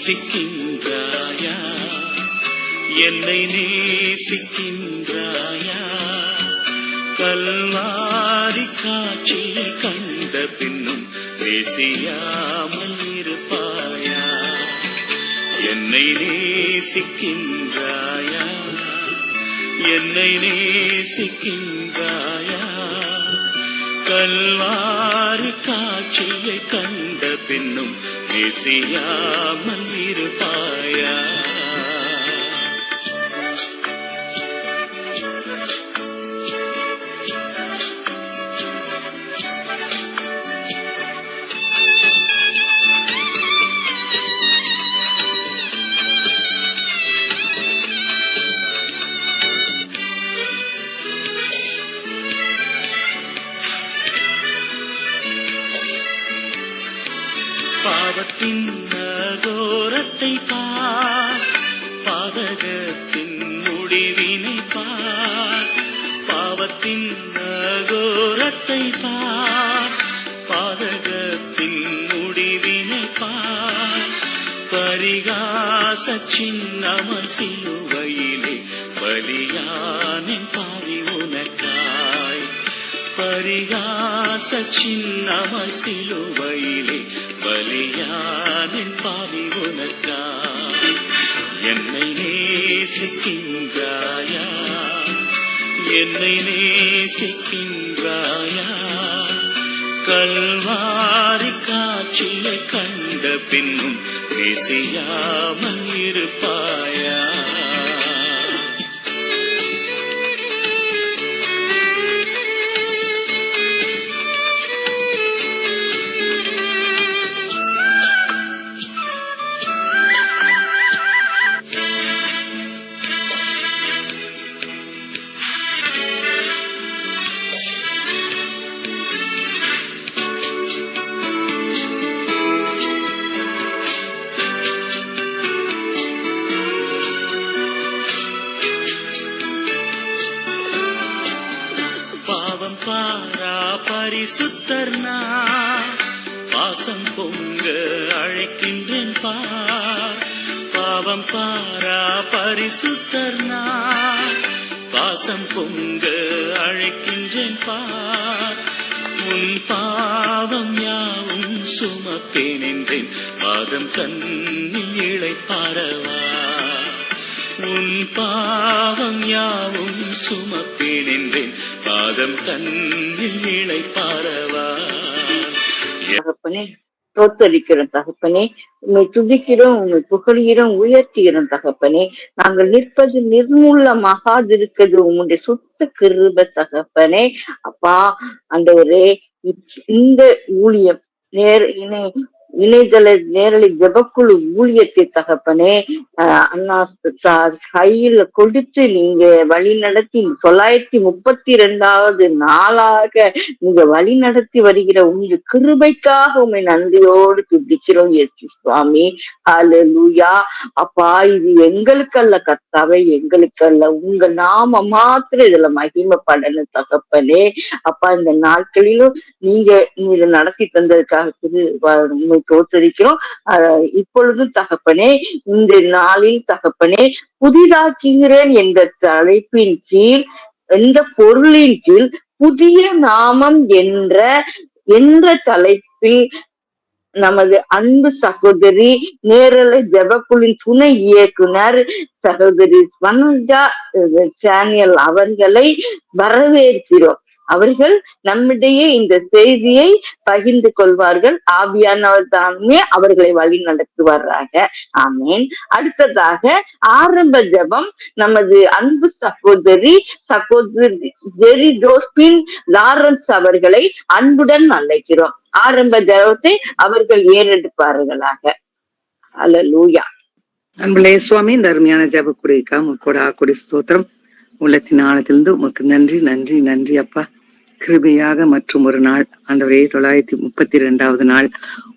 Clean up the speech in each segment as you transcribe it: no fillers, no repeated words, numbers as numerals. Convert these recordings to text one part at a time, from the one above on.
நேசிக்கின்றாயா? என்னை நேசிக்கின்றாயா? கல்வாரி காட்சியை கண்ட பின்னும் நேசியாமல் இருப்பாயா? என்னை நேசிக்கின்றாயா? என்னை நேசிக்கின்றாயா? கல்வாரி காட்சியை கண்ட பின்னும் நேசியாமல் இருப்பாயா? பாவத்தின் அகோரத்தை பார், பாதகத்தின் முடிவினை பார். பாவத்தின் அகோரத்தை பார், பாதகத்தின் முடிவினை பார். பரிகாச சின்னமர் சிலுவையிலே பலியானின் பாவி உனக்காய். பரிகாச சின்னமர் சிலுவையிலே பலியானின் பாவி உனக்காய். என்னை நேசிக்கின்றாயா? என்னை நேசிக்கின்றாயா? கல்வாரி காட்சியை கண்ட பின்னும் நேசியாமல் இருப்பாயா? பாரா பரிசுத்தர்னா பாசம் பொங்க அழைக்கின்றேன் பார். பாவம் பாரா பரிசுத்தர்னா பாசம் பொங்க அழைக்கின்றேன் பார். உன் பாவம் யாவும் சுமப்பேன் என்றேன், பாதம் தன்னில் இளைப்பாரவா. உன் பாவம் யாவும் சுமப்பேன் என்றேன், பாதம் தன்னில் இளைப்பாரவா. தகப்பனே தோத்தரிக்கிறோம் தகப்பனே, உண்மை துதிக்கிறோம், உண்மை புகழ்கிறோம், உயர்த்துகிறோம் தகப்பனே. நாங்கள் நிற்பது நிர்மூலமாகாதிருக்கிறது உங்களுடைய சுத்த கிருபை தகப்பனே. அப்பா ஆண்டவரே, இந்த ஊழியம் இணையதள நேரலை ஜெபக்குழு ஊழியத்தை தகப்பனே அண்ணா கையில கொடுத்து நீங்க வழி நடத்தி 932வது நாளாக நீங்க வழி நடத்தி வருகிற உங்க கிருபைக்காக உண்மை நன்றியோடு துதிக்கிறோம் இயேசு சுவாமி. ஹல்லேலூயா. அப்பா, இது எங்களுக்கல்ல கர்த்தாவே, எங்களுக்கல்ல, உங்க நாம மாத்திரம் இதுல மகிமைப்படணும் தகப்பனே. அப்பா, இந்த நாட்களிலும் நீங்க இதை நடத்தி தந்ததுக்காக உண்மை தோத்தரிக்கிறோம். இப்பொழுதும் தகப்பனே, இந்த நாளில் தகப்பனே, புதிதாக்குகிறேன் என்ற தலைப்பின் கீழ், என்ற பொருளின் கீழ், புதிய நாமம் என்ற தலைப்பில் நமது அன்பு சகோதரி நேரலை ஜெபக்குழுவின் துணை இயக்குனர் சகோதரி வனஜா சேனியல் அவர்களை வரவேற்கிறோம். அவர்கள் நம்மிடையே இந்த செய்தியை பகிர்ந்து கொள்வார்கள். ஆவியானவர் தாமே அவர்களை வழி நடத்துவாராக. ஆமீன். அடுத்ததாக ஆரம்ப ஜெபம் நமது அன்பு சகோதரி ஜெரி ஜோஸ்பின் லாரன்ஸ் அவர்களை அன்புடன் அழைக்கிறோம். ஆரம்ப ஜெபத்தை அவர்கள் ஏறெடுப்பார்களாக. அல்லேலூயா. அன்புலே சுவாமி, இந்த அருமையான ஜெப குடிக்கா முக்கோட ஆக்குடி ஸ்தோத்திரம். உள்ளத்தின் ஆழத்திலிருந்து உமக்கு நன்றி நன்றி நன்றி அப்பா. கிருபையாக மற்றும் ஒரு நாள் ஆண்டவரே, 932வது நாள்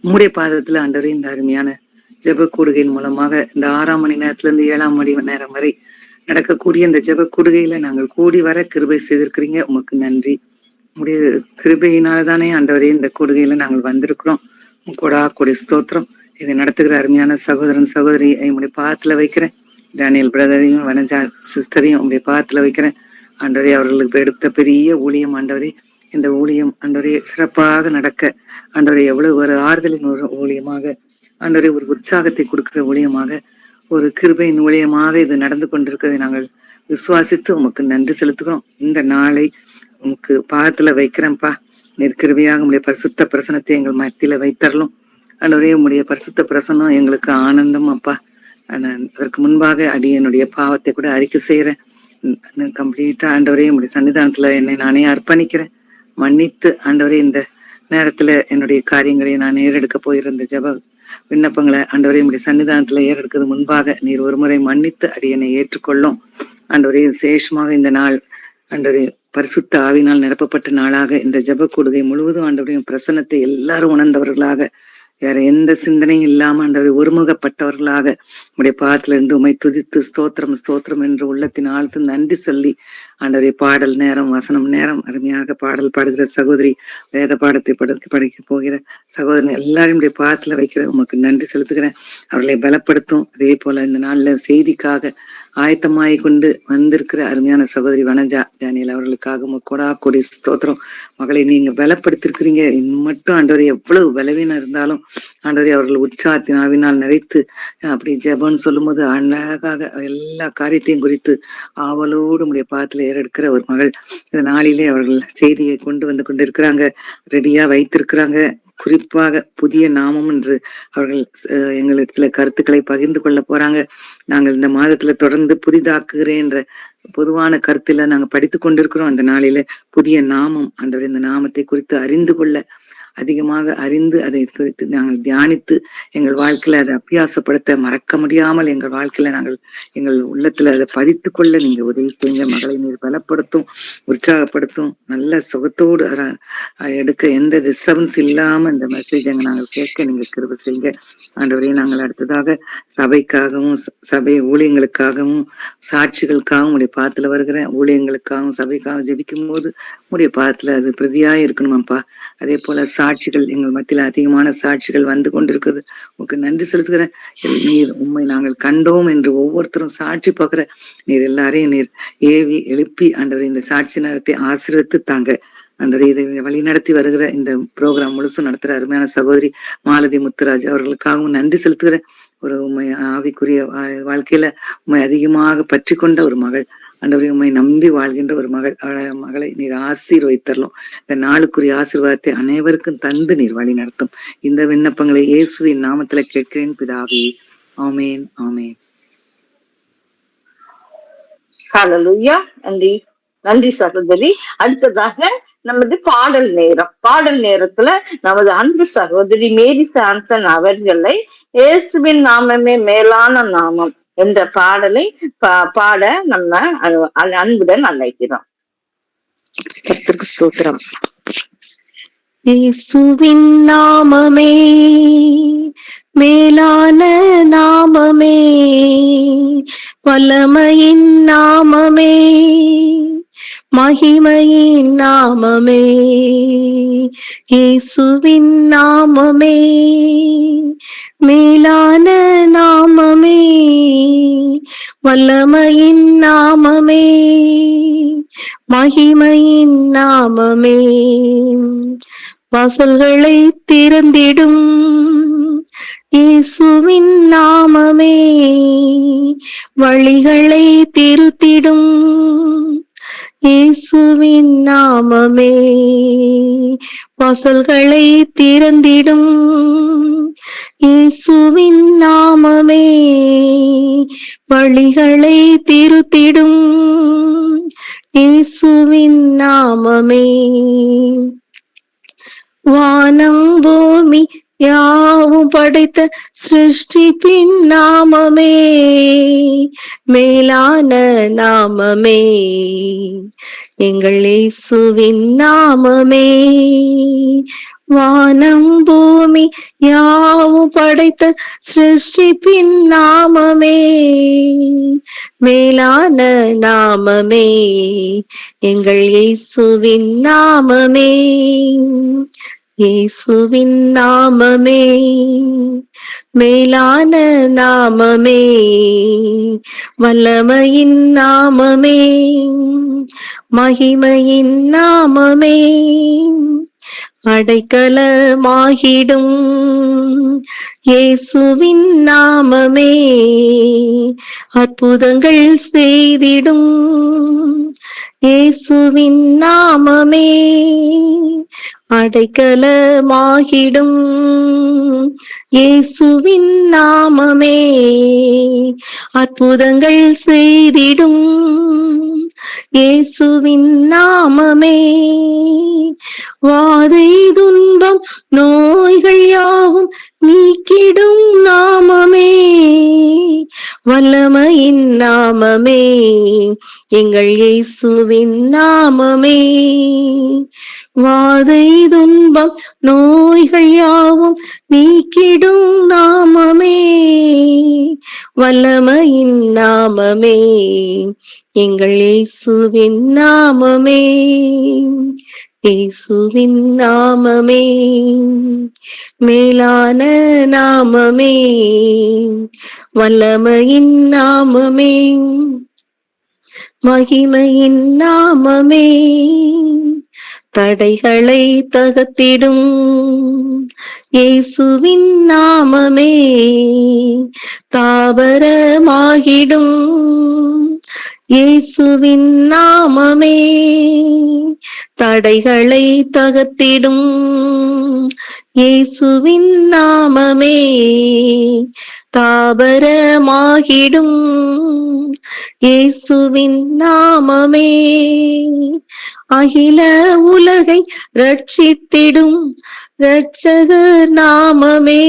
உம்முடைய பாதத்துல ஆண்டவரே, இந்த அருமையான ஜெப கூடுகையின் மூலமாக இந்த 6 மணி நேரத்துல இருந்து 7 மணி நேரம் வரை நடக்கக்கூடிய இந்த ஜெப கூடுகையில நாங்கள் கூடி வர கிருபை செய்திருக்கிறீங்க. உமக்கு நன்றி. உங்களுடைய கிருபையினாலதானே ஆண்டவரே இந்த கூடுகையில நாங்கள் வந்திருக்கிறோம். கொடா கொடி ஸ்தோத்திரம். இதை நடத்துகிற அருமையான சகோதரன் சகோதரி என்னுடைய பாதத்துல வைக்கிறேன். டேனியல் பிரதரையும் வனஜா சிஸ்டரையும் உங்களுடைய பாதத்துல வைக்கிறேன். ஆண்டவரே, அவர்களுக்கு எடுத்த பெரிய ஊழியம் ஆண்டவரே, இந்த ஊழியம் ஆண்டவரே சிறப்பாக நடக்க ஆண்டவரே, எவ்வளவு ஒரு ஆறுதலின் ஒரு ஊழியமாக ஆண்டவரே, ஒரு உற்சாகத்தை கொடுக்கிற ஊழியமாக, ஒரு கிருபையின் ஊழியமாக இது நடந்து கொண்டிருக்கிறதை நாங்கள் விசுவாசித்து உமக்கு நன்றி செலுத்துகிறோம். இந்த நாளை உமக்கு பாதத்துல வைக்கிறேன்ப்பா. நீர் கிருபையாக உங்களுடைய பரிசுத்த பிரசனத்தை எங்கள் மத்தியில வைத்தரலும். ஆண்டவரே, உங்களுடைய பரிசுத்த பிரசனம் எங்களுக்கு ஆனந்தம் அப்பா. அதற்கு முன்பாக என்னுடைய பாவத்தை கூட அறிக்கை செய்யறேன். கம்ப்ளீட்டா ஆண்டவரே, உங்களுடைய சன்னிதானத்துல என்னை நானே அர்ப்பணிக்கிறேன். மன்னித்து ஆண்டவரே, இந்த நேரத்துல என்னுடைய காரியங்களை நான் ஏறெடுக்க போயிருந்த ஜப விண்ணப்பங்களை ஆண்டவரே உங்களுடைய சன்னிதானத்துல ஏறெடுக்கிறது முன்பாக நீர் ஒரு முறை மன்னித்து அடியனை ஏற்றுக்கொள்ளும். ஆண்டவரே, விசேஷமாக இந்த நாள் ஆண்டவரே பரிசுத்த ஆவினால் நிரப்பப்பட்ட நாளாக இந்த ஜப கூடுகை முழுவதும் ஆண்டவரைய பிரசன்னத்தை எல்லாரும் உணர்ந்தவர்களாக, வேற எந்த சிந்தனையும் இல்லாம ஆண்டவரை ஒருமுகப்பட்டவர்களாக உடைய பாதத்துல இருந்து உமை துதித்து ஸ்தோத்திரம் ஸ்தோத்திரம் என்று உள்ளத்தின் ஆழ்த்து நன்றி சொல்லி ஆண்டவரை பாடல் நேரம் வசனம் நேரம் அருமையாக பாடல் பாடுகிற சகோதரி, வேத பாடத்தை படிக்க போகிற சகோதரன் எல்லாரும் பாதத்துல வைக்கிற உமக்கு நன்றி செலுத்துகிறேன். அவர்களை பலப்படுத்தும். அதே போல இந்த நாள்ல செய்திக்காக ஆயத்தமாய் கொண்டு வந்திருக்கிற அருமையான சகோதரி வனஜா டேனியல் அவர்களுக்காக கொடா கொடி ஸ்தோத்திரம். மகளை நீங்க பலப்படுத்திருக்கிறீங்க. மட்டும் ஆண்டவரை எவ்வளவு பலவீனம் இருந்தாலும் ஆண்டவரை அவர்கள் உற்சாகத்தின் ஆவினால் நிறைத்து அப்படி ஜெபம்னு சொல்லும் போது அழகாக எல்லா காரியத்தையும் குறித்து ஆவலோடு உடைய பாதத்துல ஏறெடுக்கிற ஒரு மகள் இந்த நாளிலே அவர்கள் செய்தியை கொண்டு வந்து கொண்டிருக்கிறாங்க, ரெடியா வைத்திருக்கிறாங்க. குறிப்பாக புதிய நாமம் என்று அவர்கள் எங்களிடத்துல கருத்துக்களை பகிர்ந்து கொள்ள போறாங்க. நாங்கள் இந்த மாதத்துல தொடர்ந்து புதிதாக்குகிறேன் என்ற பொதுவான கருத்துல நாங்க படித்து கொண்டிருக்கிறோம். அந்த நாளில புதிய நாமம் ஆண்டவர் இந்த நாமத்தை குறித்து அறிந்து கொள்ள, அதிகமாக அறிந்து அதை குறித்து நாங்கள் தியானித்து எங்கள் வாழ்க்கையில அதை அபியாசப்படுத்த மறக்க முடியாமல் எங்கள் வாழ்க்கையில நாங்கள் எங்கள் உள்ளத்துல அதை பதித்து கொள்ள நீங்க உதவி செய்யுங்க. மகளை நீர் பலப்படுத்தும், உற்சாகப்படுத்தும், நல்ல சுகத்தோடு எடுக்க எந்த டிஸ்டர்பன்ஸ் இல்லாம இந்த மெசேஜ் நாங்கள் கேட்க நீங்க கிருபை செய்யுங்க. ஆண்டவரையும் நாங்கள் அடுத்ததாக சபைக்காகவும் சபை ஊழியங்களுக்காகவும் சாட்சிகளுக்காகவும் உடைய பாதத்துல வருகிற ஊழியங்களுக்காகவும் சபைக்காகவும் ஜெபிக்கும் போது உடைய பாதத்துல அது பிரதியா இருக்கணுமாப்பா. அதே போல சாட்சிகள் எங்கள் மத்தியில அதிகமான சாட்சிகள் வந்து கொண்டிருக்குது. உங்களுக்கு நன்றி செலுத்துகிறேன். நீர் உண்மை நாங்கள் கண்டோம் என்று ஒவ்வொருத்தரும் சாட்சி பார்க்கிற நீர் எல்லாரையும் நீர் ஏவி எழுப்பி ஆண்டவரை இந்த சாட்சி நேரத்தை ஆசீர்வதித்து தாங்க. ஆண்டவரை இதை வழி நடத்தி வருகிற இந்த ப்ரோக்ராம் முழுசும் நடத்துற அருமையான சகோதரி மாலதி முத்துராஜ் அவர்களுக்காகவும் நன்றி செலுத்துகிறேன். ஒரு உண்மை ஆவிக்குரிய வாழ்க்கையில உண்மை அதிகமாக பற்றி கொண்ட ஒரு மகள், ஆண்டவரை உண்மை நம்பி வாழ்கின்ற ஒரு மகளை நீர் ஆசீர்வதித்தரலாம். இந்த நாளுக்குரிய ஆசீர்வாதத்தை அனைவருக்கும் தந்து நீர் வழி நடத்தும். இந்த விண்ணப்பங்களை இயேசுவின் நாமத்துல கேட்கிறேன் பிதாவே, ஆமேன் ஆமேன். ஹல்லேலூயா. நன்றி நன்றி சகோதரி. அடுத்ததாக நமது பாடல் நேரம். பாடல் நேரத்துல நமது அன்பு சகோதரி மேரி சாம்சன் அவர்களை இயேசுவின் நாமமே மேலான நாமம் என்ற பாடலை பாட நம்ம அன்புடன் அழைக்கிறோம். கர்த்தருக்கு ஸ்தோத்திரம். இயேசுவின் நாமமே மேலான நாமமே, வல்லமையின் நாமமே, மகிமையின் நாமமே. இயேசுவின் நாமமே மேலான நாமமே, வல்லமையின் நாமமே, மகிமையின் நாமமே. வாசல்களை திறந்திடும் இயேசுவின் நாமமே, வழிகளை திருத்திடும் இயேசுவின் நாமமே. வாசல்களை திறந்திடும் இயேசுவின் நாமமே, வழிகளை திருத்திடும் இயேசுவின் நாமமே. வானம் பூமி யாவும் படைத்த சிருஷ்டிப்பின் நாமமே, மேலான நாமமே, எங்கள் இயேசுவின் நாமமே. வானம் பூமி யாவும் படைத்த சிருஷ்டிப்பின் நாமமே, மேலான நாமமே, எங்கள் இயேசுவின் நாமமே. இயேசுவின் நாமமே மேலான நாமமே, வல்லமையின் நாமமே, மகிமையின் நாமமே, அடைக்கலமாகிடும் இயேசுவின் நாமமே, அற்புதங்கள் செய்திடும் இயேசுவின் நாமமே, அடைக்கலமாகிடும் இயேசுவின் நாமமே, அற்புதங்கள் செய்திடும் இயேசுவின் நாமமே, வாதை துன்பம் நோய்கள் யாவும் நீக்கிடும் நாமமே, வல்லமையின் நாமமே, எங்கள் இயேசுவின் நாமமே, வாதை துன்பம் நோய்கள் யாவும் நீக்கிடும் நாமமே, வல்லமையின் நாமமே, எங்கள் இயேசுவின் நாமமே, இயேசுவின் நாமமே, மேலான நாமமே, வல்லமையின் நாமமே, மகிமையின் நாமமே, தடைகளை தகர்த்திடும் இயேசுவின் நாமமே, தாவரமாகிடும் இயேசுவின் நாமமே, தடைகளை தகர்த்திடும் இயேசுவின் நாமமே, தாவரமாகிடும் இயேசுவின் நாமமே, அகில உலகை ரட்சித்திடும் இரட்சகர் நாமமே,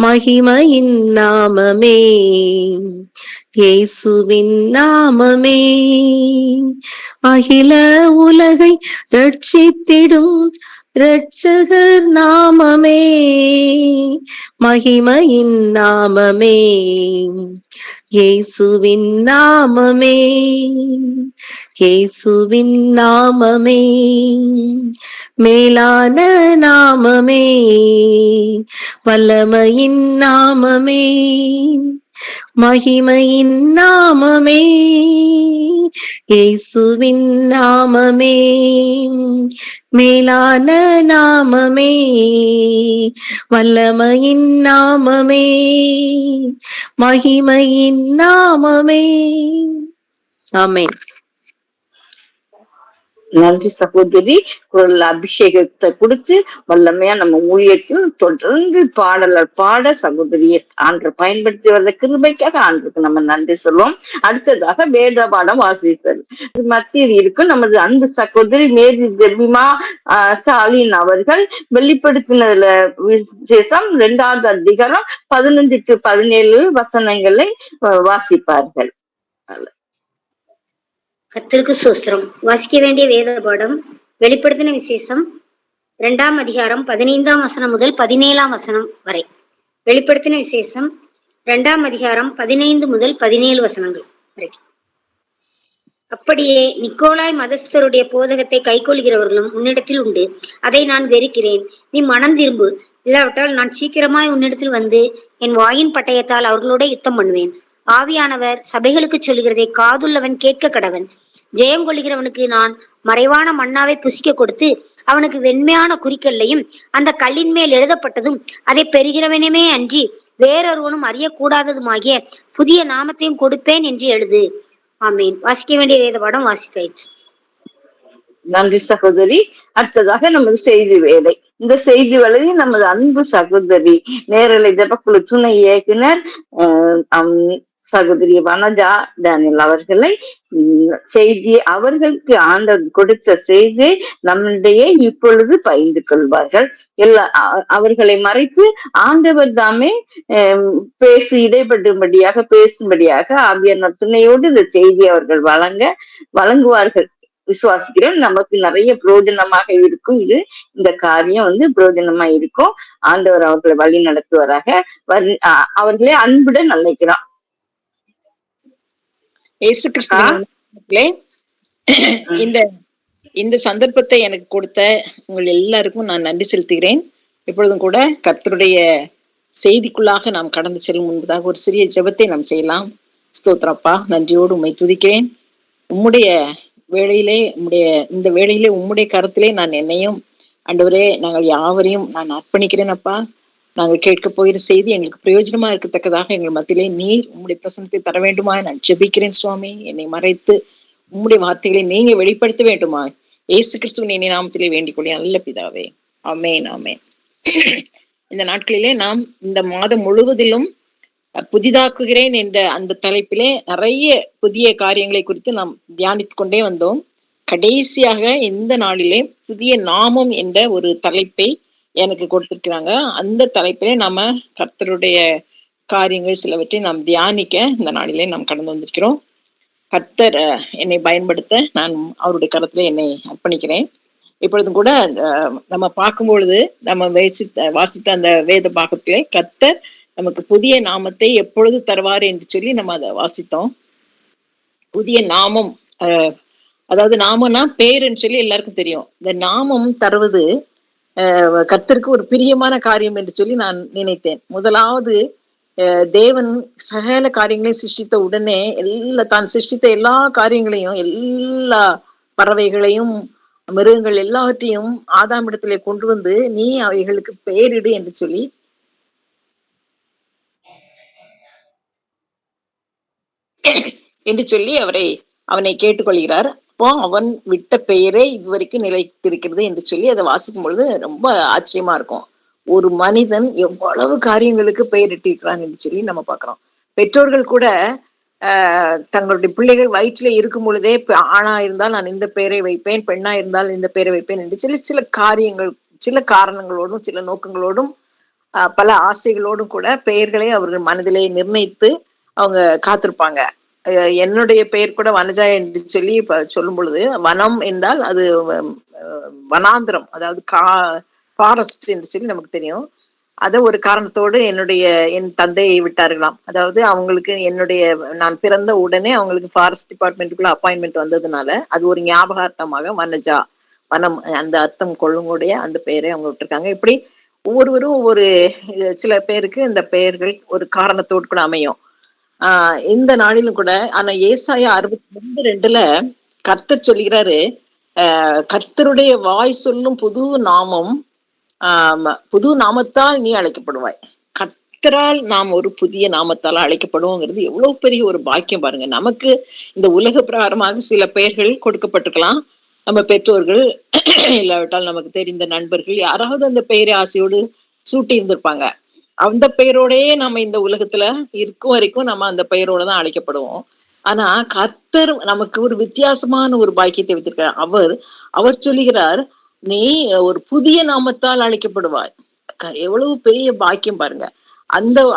மகிமையின் நாமமே, இயேசுவின் நாமமே, அகில உலகை ரட்சித்திடும் இரட்சகர் நாமமே, மகிமையின் நாமமே, இயேசுவின் நாமமே, இயேசுவின் நாமமே, மேலான நாமமே, வல்லமையின் நாமமே, மகிமையின் நாமமே, இயேசுவின் நாமமே, மேலான நாமமே, வல்லமையின் நாமமே, மகிமையின் நாமமே. ஆமென். நன்றி சகோதரி. குரல் அபிஷேகத்தை கொடுத்து வல்லமையா நம்ம ஊழியத்தில் தொடர்ந்து பாடலர் பாட சகோதரியை ஆண்டு பயன்படுத்தி வர்ற கிருபைக்காக ஆண்டுக்கு நம்ம நன்றி சொல்லுவோம். அடுத்ததாக வேத பாடம் வாசித்தல் மத்தியில் இருக்கும் நமது அன்பு சகோதரி மேரி ஜெர்மிமா ஸ்டாலின் அவர்கள் வெளிப்படுத்தினதுல விசேஷம் 2வது அதிகாரம் 15 to 17 வசனங்களை வாசிப்பார்கள். கர்த்தருக்கு ஸ்தோத்திரம். வாசிக்க வேண்டிய வேத பாடம் வெளிப்படுத்தின விசேஷம் 2ஆம் அதிகாரம் 15ஆம் வசனம் முதல் 17ஆம் வசனம் வரை. வெளிப்படுத்தின விசேஷம் 2ஆம் அதிகாரம் 15 முதல் 17 வசனங்கள் வரை. அப்படியே நிக்கோலாய் மதஸ்தருடைய போதகத்தை கைக்கொள்கிறவர்களும் உன்னிடத்தில் உண்டு. அதை நான் வெறுக்கிறேன். நீ மனம் திரும்பு, இல்லாவிட்டால் நான் சீக்கிரமாய் உன்னிடத்தில் வந்து என் வாயின் பட்டயத்தால் அவர்களோட யுத்தம் பண்ணுவேன். ஆவியானவர் சபைகளுக்கு சொல்லுகிறதை காதுள்ளவன் கேட்க கடவன். ஜெயம் கொள்ளுகிறவனுக்கு நான் மறைவான மன்னாவை புசிக்க கொடுத்து அவனுக்கு வெண்மையான குறிக்கல்லையும் அந்த கல்லின் மேல் எழுதப்பட்டதும் அதை பெறுகிறவனுமே அன்றி வேறொருவனும் அறியக்கூடாததுமாகிய புதிய நாமத்தையும் கொடுப்பேன் என்று எழுது. ஆமீன். வாசிக்க வேண்டிய வேத பாடம் வாசித்தாயிற்று. நன்றி சகோதரி. அடுத்ததாக நமது செய்தி வேலை. இந்த செய்தி வேலையில் நமது அன்பு சகோதரி நேரலை ஜெபக்குழு துணை இயக்குனர் சகோதரி வனஜா டேனியல் அவர்களை செய்தி அவர்களுக்கு ஆண்டவர் கொடுத்த செய்தியை நம்மிடையே இப்பொழுது பகிர்ந்து கொள்வார்கள். அவர்களை மறைத்து ஆண்டவர் தாமே இடைப்பட்டும்படியாக பேசும்படியாக ஆவியானவர் துணையோடு இந்த செய்தி அவர்கள் வழங்குவார்கள் விசுவாசிக்கிறோம். நமக்கு நிறைய பிரயோஜனமாக இருக்கும். இந்த காரியம் பிரயோஜனமா இருக்கும். ஆண்டவர் அவர்களை வழி நடத்துவராக. அவர்களே அன்புடன் அழைக்கிறோம். இயேசு கிறிஸ்துவின் இந்த இந்த சந்தர்ப்பத்தை எனக்கு கொடுத்த உங்கள் எல்லாருக்கும் நான் நன்றி செலுத்துகிறேன். இப்பொழுதும் கூட கர்த்தருடைய செய்திக்குள்ளாக நாம் கடந்து செல்லும் முன்பதாக ஒரு சிறிய ஜெபத்தை நாம் செய்யலாம். ஸ்தோத்திரப்பா, நன்றியோடு உம்மை துதிக்கிறேன். உம்முடைய இந்த வேளையிலே உம்முடைய கரத்திலே நான் என்னையும் ஆண்டவரே நாங்கள் யாவரையும் நான் அர்ப்பணிக்கிறேன் அப்பா. நாங்கள் கேட்க போகிற செய்தி எங்களுக்கு பிரயோஜனமா இருக்கத்தக்கதாக எங்கள் மத்தியிலே நீர் உம்முடைய பிரசனத்தை தர வேண்டுமா நான் ஜெபிக்கிறேன் சுவாமி. என்னை மறைத்து உம்முடைய வார்த்தைகளை நீங்க வெளிப்படுத்த வேண்டுமா இயேசு கிறிஸ்துவின் இனி நாமத்திலே வேண்டிக் கொள்ள நல்ல பிதாவே. ஆமேன், ஆமேன். இந்த நாட்களிலே நாம் இந்த மாதம் முழுவதிலும் புதிதாக்குகிறேன் என்ற அந்த தலைப்பிலே நிறைய புதிய காரியங்களை குறித்து நாம் தியானித்துக் கொண்டே வந்தோம். கடைசியாக இந்த நாளிலே புதிய நாமம் என்ற ஒரு தலைப்பை எனக்கு கொடுத்திருக்கிறாங்க. அந்த தலைப்பிலே நாம கர்த்தருடைய காரியங்கள் சிலவற்றை நாம் தியானிக்க இந்த நாளிலே நாம் கடந்து வந்திருக்கிறோம். கர்த்தர் என்னை பயன்படுத்த நான் அவருடைய கரத்துல என்னை அர்ப்பணிக்கிறேன். இப்பொழுதும் கூட நம்ம பார்க்கும் பொழுது நம்ம வாசித்த அந்த வேத பாகத்திலே கர்த்தர் நமக்கு புதிய நாமத்தை எப்பொழுது தருவார் என்று சொல்லி நம்ம அதை வாசித்தோம். புதிய நாமம், அதாவது நாமம்னா பேருன்னு சொல்லி எல்லாருக்கும் தெரியும். இந்த நாமம் தருவது கர்த்தருக்கு ஒரு பிரியமான காரியம் என்று சொல்லி நான் நினைத்தேன். முதலாவது தேவன் சகல காரியங்களையும் சிருஷ்டித்த உடனே தான் சிருஷ்டித்த எல்லா காரியங்களையும், எல்லா பறவைகளையும் மிருகங்கள் எல்லாவற்றையும் ஆதாமிடத்திலே கொண்டு வந்து நீ அவைகளுக்கு பெயரிடு என்று சொல்லி அவனை கேட்டுக்கொள்கிறார். அப்போ அவன் விட்ட பெயரே இதுவரைக்கும் நிலைத்திருக்கிறது என்று சொல்லி அதை வாசிக்கும் பொழுது ரொம்ப ஆச்சரியமா இருக்கும். ஒரு மனிதன் எவ்வளவு காரியங்களுக்கு பெயரிட்டிருக்கிறான் என்று சொல்லி நம்ம பார்க்கிறோம். பெற்றோர்கள் கூட தங்களுடைய பிள்ளைகள் வயிற்றிலே இருக்கும் பொழுதே ஆணா இருந்தால் நான் இந்த பெயரை வைப்பேன், பெண்ணா இருந்தால் இந்த பெயரை வைப்பேன் என்று சொல்லி சில காரியங்கள், சில காரணங்களோடும் சில நோக்கங்களோடும் பல ஆசைகளோடும் கூட பெயர்களை அவர்கள் மனதிலே நிர்ணயித்து அவங்க காத்திருப்பாங்க. என்னுடைய பெயர் கூட வனஜா என்று சொல்லி சொல்லும் பொழுது, வனம் என்றால் அது வனாந்திரம், அதாவது ஃபாரஸ்ட் என்று சொல்லி நமக்கு தெரியும். அதை ஒரு காரணத்தோடு என் தந்தையை விட்டார்களாம். அதாவது அவங்களுக்கு நான் பிறந்த உடனே அவங்களுக்கு ஃபாரஸ்ட் டிபார்ட்மெண்ட்டுக்குள்ள அப்பாயின்மெண்ட் வந்ததுனால அது ஒரு ஞாபகார்த்தமாக வனஜா, வனம், அந்த அர்த்தம் கொள்ளுடைய அந்த பெயரை அவங்க விட்டுருக்காங்க. இப்படி ஒவ்வொருவரும் ஒவ்வொரு சில பேருக்கு இந்த பெயர்கள் ஒரு காரணத்தோடு கூட அமையும். இந்த நாளிலும் கூட ஆனா ஏசாயா 62:2 கர்த்தர் சொல்லுகிறாரு, கர்த்தருடைய வாய் சொல்லும் புது நாமம், புது நாமத்தால் நீ அழைக்கப்படுவாய். கர்த்தரால் நாம் ஒரு புதிய நாமத்தால் அழைக்கப்படுவோங்கிறது எவ்வளவு பெரிய ஒரு பாக்கியம் பாருங்க. நமக்கு இந்த உலக பிரகாரமாக சில பெயர்கள் கொடுக்கப்பட்டிருக்கலாம். நம்ம பெற்றோர்கள் இல்லாவிட்டால் நமக்கு தெரிந்த நண்பர்கள் யாராவது அந்த பெயரை ஆசையோடு சூட்டி இருந்திருப்பாங்க. அந்த பெயரோடயே நம்ம இந்த உலகத்துல இருக்கும் வரைக்கும் நம்ம அந்த பெயரோட தான் அழைக்கப்படுவோம். ஆனா கர்த்தர் நமக்கு ஒரு வித்தியாசமான ஒரு பாக்கியத்தை வைத்திருக்கிறார். அவர் சொல்லுகிறார், நீ ஒரு புதிய நாமத்தால் அழைக்கப்படுவாய். எவ்வளவு பெரிய பாக்கியம் பாருங்க.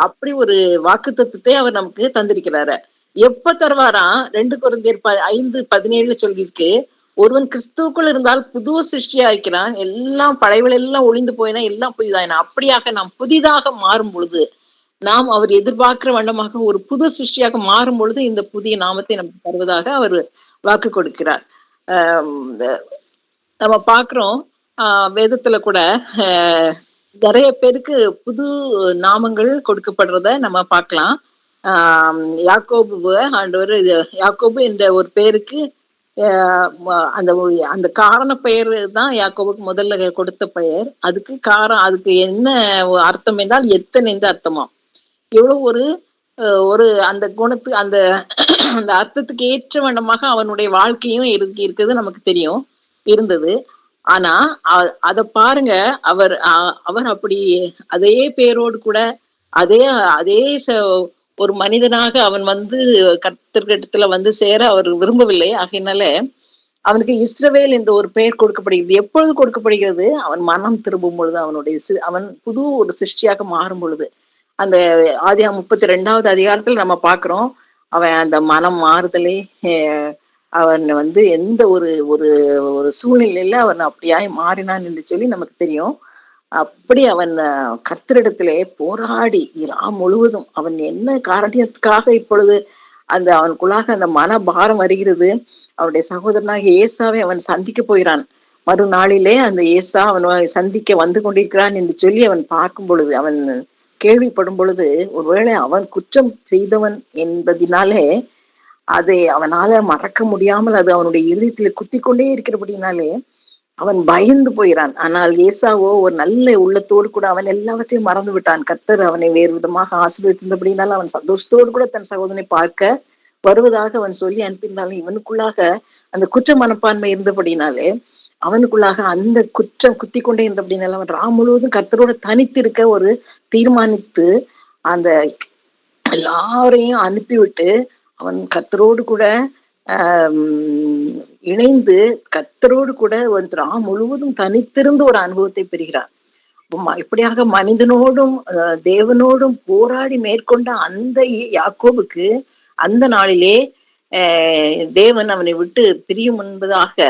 அப்படி ஒரு வாக்குத்தத்தத்தை அவர் நமக்கு தந்திருக்கிறாரு. எப்ப தருவாரா? 2 கொரிந்தியர் 5:17 சொல்லியிருக்கு, ஒருவன் கிறிஸ்துவுக்குள் இருந்தால் புது சிருஷ்டியா இருக்கிறான், எல்லாம் பழையவள் எல்லாம் ஒளிந்து போயினா எல்லாம் புதிதாயினா. அப்படியாக நாம் புதிதாக மாறும் பொழுது, நாம் அவர் எதிர்பார்க்கிற வண்ணமாக ஒரு புது சிருஷ்டியாக மாறும் பொழுது இந்த புதிய நாமத்தை நமக்கு தருவதாக அவர் வாக்கு கொடுக்கிறார். நம்ம பார்க்கிறோம் வேதத்துல கூட நிறைய பேருக்கு புது நாமங்கள் கொடுக்கப்படுறத நம்ம பார்க்கலாம். யாக்கோபு ஆண்டவர் யாக்கோபு என்ற ஒரு பேருக்கு அந்த காரண பெயர் தான் யாக்கோபுக்கு முதல்ல கொடுத்த பெயர். அதுக்கு என்ன அர்த்தம் என்றால் எத்தன் என்று அர்த்தமாம். எவ்வளவு ஒரு அந்த குணத்துக்கு அந்த அர்த்தத்துக்கு ஏற்ற வண்ணமாக அவனுடைய வாழ்க்கையும் இருக்குது நமக்கு இருந்தது. ஆனா அத பாருங்க, அவர் அப்படி அதே பேரோடு கூட அதே ஒரு மனிதனாக அவன் கர்த்தர்கிட்ட சேர அவர் விரும்பவில்லை. ஆகையினால அவனுக்கு இஸ்ரவேல் என்ற ஒரு பெயர் கொடுக்கப்படுகிறது. எப்பொழுது கொடுக்கப்படுகிறது? அவன் மனம் திரும்பும் பொழுது, அவன் புது ஒரு சிருஷ்டியாக மாறும் பொழுது. அந்த ஆதியாகமம் 32வது அதிகாரத்துல நம்ம பாக்குறோம், அவன் அந்த மனம் மாறுதலே அவன் எந்த ஒரு ஒரு சூழ்நிலையில அவன் அப்படியாய் மாறினான் என்று சொல்லி நமக்கு தெரியும். அப்படி அவன் கர்த்தரிடத்திலே போராடி முழுவதும் அவன் என்ன காரணத்துக்காக இப்பொழுது அவனுக்குள்ளாக அந்த மன பாரம் வருகிறது, அவருடைய சகோதரனாக ஏசாவை அவன் சந்திக்க போகிறான். மறுநாளிலே அந்த ஏசா அவனை சந்திக்க வந்து கொண்டிருக்கிறான் என்று சொல்லி அவன் பார்க்கும் பொழுது, அவன் கேள்விப்படும் பொழுது, ஒருவேளை அவன் குற்றம் செய்தவன் என்பதினாலே அதை அவனால மறக்க முடியாமல் அது அவனுடைய இருதயத்தில் குத்தி கொண்டே இருக்கிறபடினாலே அவன் பயந்து போயிறான். ஆனால் ஏசாவோ ஒரு நல்ல உள்ளத்தோடு கூட அவன் எல்லாவற்றையும் மறந்து விட்டான். கர்த்தர் அவனை வேறு விதமாக ஆசீர்வதித்தபடினால அவன் சந்தோஷத்தோடு கூட தன் சகோதரனை பார்க்க வருவதாக அவன் சொல்லி அனுப்பியிருந்தாலும் இவனுக்குள்ளாக அந்த குற்ற மனப்பான்மை இருந்தபடினாலே அவனுக்குள்ளாக அந்த குற்றம் குத்தி கொண்டே இருந்தபடினால அவன் ராம் முழுவதும் கர்த்தரோட தனித்து இருக்க ஒரு தீர்மானித்து அந்த எல்லாரையும் அனுப்பிவிட்டு அவன் கர்த்தரோடு கூட இணைந்து கர்த்தரோடு கூட ஒரு ராம் முழுவதும் தனித்திருந்து ஒரு அனுபவத்தை பெறுகிறான். இப்படியாக மனிதனோடும் தேவனோடும் போராடி மேற்கொண்ட அந்த யாக்கோபுக்கு அந்த நாளிலே தேவன் அவனை விட்டு பிரியும் முன்பதாக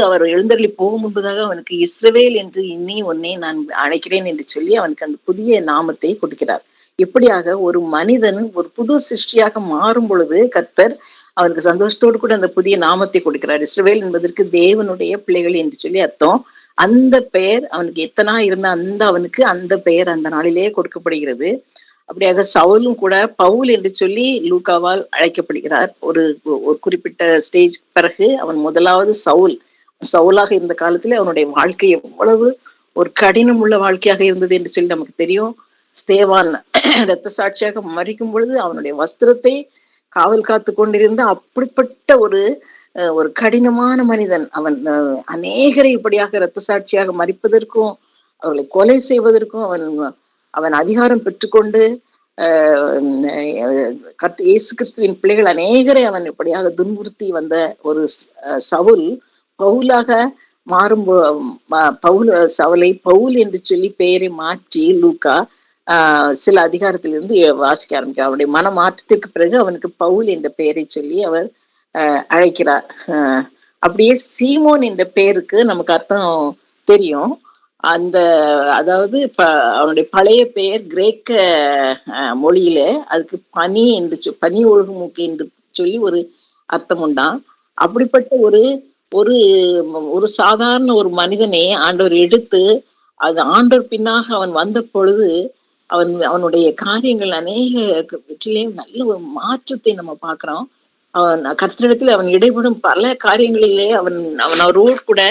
அவர் எழுந்தருளி போகும் முன்பதாக அவனுக்கு இஸ்ரவேல் என்று இன்னி உன்னை நான் அழைக்கிறேன் என்று சொல்லி அவனுக்கு அந்த புதிய நாமத்தை கொடுக்கிறார். இப்படியாக ஒரு மனிதன் ஒரு புது சிருஷ்டியாக மாறும் பொழுது கர்த்தர் அவனுக்கு சந்தோஷத்தோடு கூட அந்த புதிய நாமத்தை கொடுக்கிறார். இஸ்ரவேல் என்பதற்கு தேவனுடைய பிள்ளைகள் என்று சொல்லி அர்த்தம். அந்த பெயர் அவனுக்கு எத்தனா இருந்த அவனுக்கு அந்த பெயர் அந்த நாளிலேயே கொடுக்கப்படுகிறது. அப்படியாக சவுலும் கூட பவுல் என்று சொல்லி லூக்காவால் அழைக்கப்படுகிறார். ஒரு குறிப்பிட்ட ஸ்டேஜ் பிறகு அவன் முதலாவது சவுலாக இருந்த காலத்துல அவனுடைய வாழ்க்கை எவ்வளவு ஒரு கடினம் உள்ள வாழ்க்கையாக இருந்தது என்று சொல்லி நமக்கு தெரியும். ஸ்தேவான் இரத்த சாட்சியாக மறிக்கும் பொழுது அவனுடைய வஸ்திரத்தை காவல் காத்து கொண்டிருந்த அப்படிப்பட்ட ஒரு கடினமான மனிதன். அவன் அநேகரை இப்படியாக இரத்த சாட்சியாக மறிப்பதற்கும் அவர்களை கொலை செய்வதற்கும் அவன் அதிகாரம் பெற்றுக்கொண்டு இயேசு கிறிஸ்துவின் பிள்ளைகள் அநேகரை அவன் இப்படியாக துன்புறுத்தி வந்த ஒரு சவுல் பவுலாக மாறும் சவுலை பவுல் என்று சொல்லி பெயரை மாற்றி லூக்கா சில அதிகாரத்திலிருந்து வாசிக்க ஆரம்பிக்கிறார். அவனுடைய மன மாற்றத்திற்கு பிறகு அவனுக்கு பவுல் என்ற பெயரை சொல்லி அவர் அழைக்கிறார். அப்படியே சீமோன் என்ற பெயருக்கு நமக்கு அர்த்தம் தெரியும். அதாவது அவனுடைய பழைய பெயர் கிரேக்க மொழியில அதுக்கு பனி ஒழுகுமூக்கு என்று சொல்லி ஒரு அர்த்தம் உண்டாம். அப்படிப்பட்ட ஒரு சாதாரண ஒரு மனிதனை ஆண்டவர் எடுத்து அது ஆண்டவர் பின்னாக அவன் வந்த பொழுது அவனுடைய காரியங்கள் அநேக வெற்றிலையும் நல்ல ஒரு மாற்றத்தை நம்ம பார்க்கிறோம். கர்த்தரிடத்தில் அவன் இடைப்படும் பல காரியங்களிலே அவரோடு கூட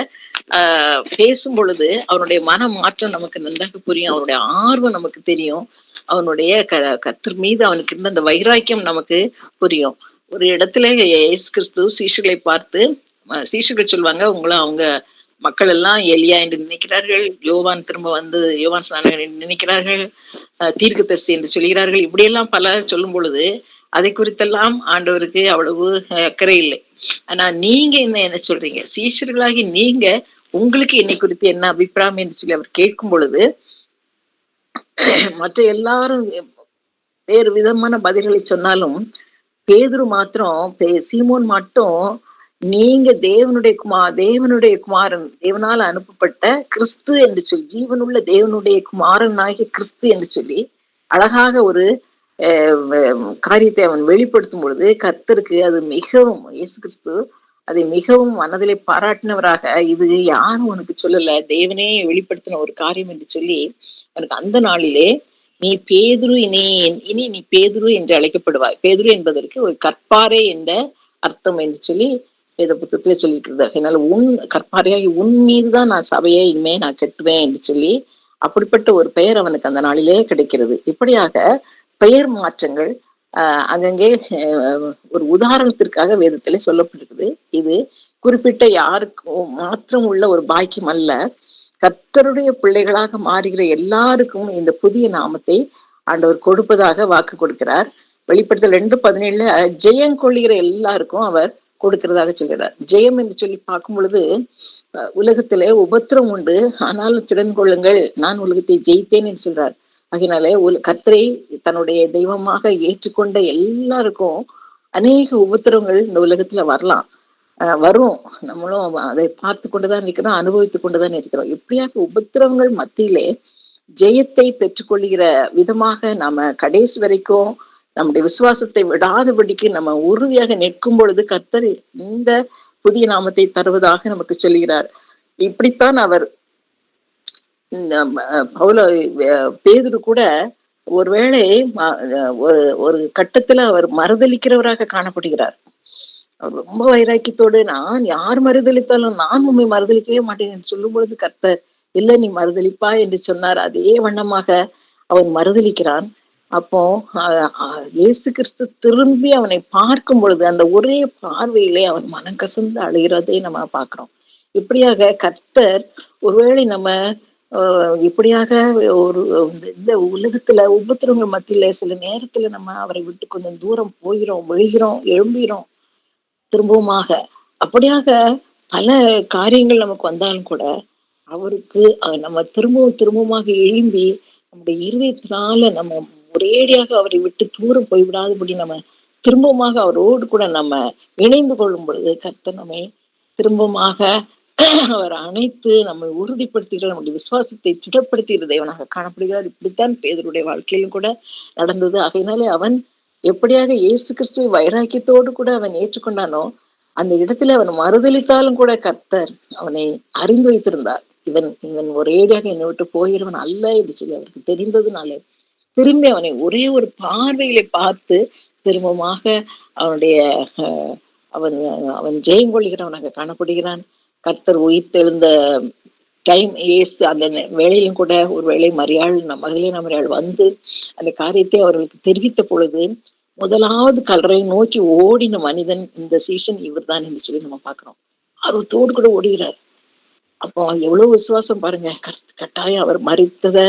பேசும் பொழுது அவனுடைய மன மாற்றம் நமக்கு நன்றாக புரியும். அவனுடைய ஆர்வம் நமக்கு தெரியும். அவனுடைய கர்த்தர் மீது அவனுக்கு இருந்த அந்த வைராக்கியம் நமக்கு புரியும். ஒரு இடத்துல இயேசு கிறிஸ்து சீஷர்களை பார்த்து சீஷர்கள் சொல்லுவாங்க, அவங்க மக்கள் எல்லாம் எலியா என்று நினைக்கிறார்கள், யோவான் திரும்ப வந்து யோவான் ஸ்நானகன் என்று நினைக்கிறார்கள், தீர்க்கதரிசி என்று சொல்கிறார்கள். இப்படியெல்லாம் பலர் சொல்லும் பொழுது அதை குறித்தெல்லாம் ஆண்டவருக்கு அவ்வளவு அக்கறை இல்லை. ஆனா நீங்க என்ன சொல்றீங்க, சீஷர்களாகி நீங்க உங்களுக்கு என்னை குறித்து என்ன அபிப்பிராயம் என்று சொல்லி அவர் கேட்கும் பொழுது மற்ற எல்லாரும் வேறு விதமான பதில்களை சொன்னாலும் பேதுரு மாத்திரம் சீமோன் மட்டும் நீங்க தேவனுடைய குமாரன், தேவனால அனுப்பப்பட்ட கிறிஸ்து என்று சொல்லி, ஜீவனுள்ள தேவனுடைய குமாரன் ஆகிய கிறிஸ்து என்று சொல்லி அழகாக ஒரு காரியத்தை அவன் வெளிப்படுத்தும் பொழுது கர்த்தருக்கு அது மிகவும், இயேசு கிறிஸ்து அதை மிகவும் மனதிலே பாராட்டினவராக, இது யாரும் உனக்கு சொல்லல, தேவனே வெளிப்படுத்தின ஒரு காரியம் என்று சொல்லி அவனுக்கு அந்த நாளிலே நீ பேதுரு, இனி நீ பேதுரு என்று அழைக்கப்படுவாய். பேதுரு என்பதற்கு ஒரு கற்பாறை என்ற அர்த்தம் என்று சொல்லி வேத புத்தகத்திலே சொல்லியிருக்கிறது. அதனால கற்பாறையாகி உன் மீதுதான் நான் சபையை இனிமே நான் கட்டுவேன் என்று சொல்லி அப்படிப்பட்ட ஒரு பெயர் அவனுக்கு அந்த நாளிலே கிடைக்கிறது. இப்படியாக பெயர் மாற்றங்கள் அங்கங்கே ஒரு உதாரணத்திற்காக வேதத்திலே சொல்லப்பட்டிருக்குது. இது குறிப்பிட்ட யாருக்கும் மாத்திரம் உள்ள ஒரு பாக்கியம் அல்ல, கர்த்தருடைய பிள்ளைகளாக மாறுகிற எல்லாருக்கும் இந்த புதிய நாமத்தை ஆண்டவர் கொடுப்பதாக வாக்கு கொடுக்கிறார். வெளிப்படுத்தல் 2:17 ஜெயம் கொள்ளுகிற எல்லாருக்கும் அவர் கொடுக்கிறதாக சொல்கிறார். ஜெயம் என்று சொல்லி பார்க்கும் பொழுது உலகத்திலே உபத்திரம் உண்டு, ஆனாலும் திடன் கொள்ளுங்கள், நான் உலகத்தை ஜெயித்தேன் என்று சொல்றார். அதனால கர்த்தரை தன்னுடைய தெய்வமாக ஏற்றுக்கொண்ட எல்லாருக்கும் அநேக உபத்திரங்கள் இந்த உலகத்துல வரும். நம்மளும் அதை பார்த்து கொண்டுதான் இருக்கிறோம், அனுபவித்து கொண்டுதான் இருக்கிறோம். இப்படியாக உபத்திரவங்கள் மத்தியிலே ஜெயத்தை பெற்றுக்கொள்கிற விதமாக நாம கடைசி வரைக்கும் நம்முடைய விசுவாசத்தை விடாதபடிக்கு நம்ம உறுதியாக நிற்கும் பொழுது கர்த்தர் இந்த புதிய நாமத்தை தருவதாக நமக்கு சொல்கிறார். இப்படித்தான் அவர் இந்த பேதுரு கூட ஒருவேளை ஒரு கட்டத்துல அவர் மறுதளிக்கிறவராக காணப்படுகிறார். அவர் ரொம்ப வைராக்கியத்தோடு, நான் யார் மறுதளித்தாலும் நான் உண்மை மறுதளிக்கவே மாட்டேன் என்று சொல்லும் பொழுது கர்த்தர் இல்ல நீ மறுதளிப்பா என்று சொன்னார். அதே வண்ணமாக அவன் மறுதளிக்கிறான். அப்போ இயேசு கிறிஸ்து திரும்பி அவனை பார்க்கும் பொழுது அந்த ஒரே பார்வையிலே அவன் மனம் கசந்து அழுகிறதை நம்ம பார்க்கிறோம். இப்படியாக கர்த்தர் ஒருவேளை நம்ம இப்படியாக ஒரு இந்த உலகத்துல உபத்திரவங்கள் மத்தியில சில நேரத்துல நம்ம அவரை விட்டு கொஞ்சம் தூரம் போகிறோம், விழுகிறோம், எழும்புகிறோம் திரும்பவுமாக. அப்படியாக பல காரியங்கள் நமக்கு வந்தாலும் கூட அவருக்கு நம்ம திரும்பவுமாக எழும்பி நம்முடைய இருதயத்தினால நம்ம ஒரேடியாக அவரை விட்டு தூரம் போய்விடாதபடி நம்ம திரும்பமாக அவரோடு கூட நம்ம இணைந்து கொள்ளும் பொழுது கர்த்தர் நம்மை திரும்பமாக அவர் அனைத்து நம்மை உறுதிப்படுத்துகிற நம்முடைய விசுவாசத்தை திடப்படுத்துகிற தேவனாக காணப்படுகிறார். இப்படித்தான் பேதருடைய வாழ்க்கையிலும் கூட நடந்தது. ஆகையினாலே அவன் எப்படியாக இயேசு கிறிஸ்துவை வைராக்கியத்தோடு கூட அவன் ஏற்றுக்கொண்டானோ அந்த இடத்துல அவன் மறுதளித்தாலும் கூட கர்த்தர் அவனை அறிந்து வைத்திருந்தார். இவன் ஒரேடியாக என்னை விட்டு போகிறவன் அல்ல என்று சொல்லி அவருக்கு தெரிந்ததுனால திரும்பி அவனை ஒரே ஒரு பார்வையில பார்த்து திரும்பமாக அவனுடைய அவன் ஜெயம் கொள்கிறவனாக காணப்படுகிறான். கர்த்தர் உயிர்த்தெழுந்த டைம் ஏசு அந்த வேளையிலும் கூட ஒரு வேளை மரியாள் வந்து அந்த காரியத்தை அவர்களுக்கு தெரிவித்த பொழுது முதலாவது கல்லறை நோக்கி ஓடின மனிதன் இந்த சீசன் இவர் தான் என்று சொல்லி நம்ம பார்க்கிறோம். ஆர்வத்தோடு கூட ஓடுகிறார். அப்போ எவ்வளவு விசுவாசம் பாருங்க. கட்டாயம் அவர் மரித்தத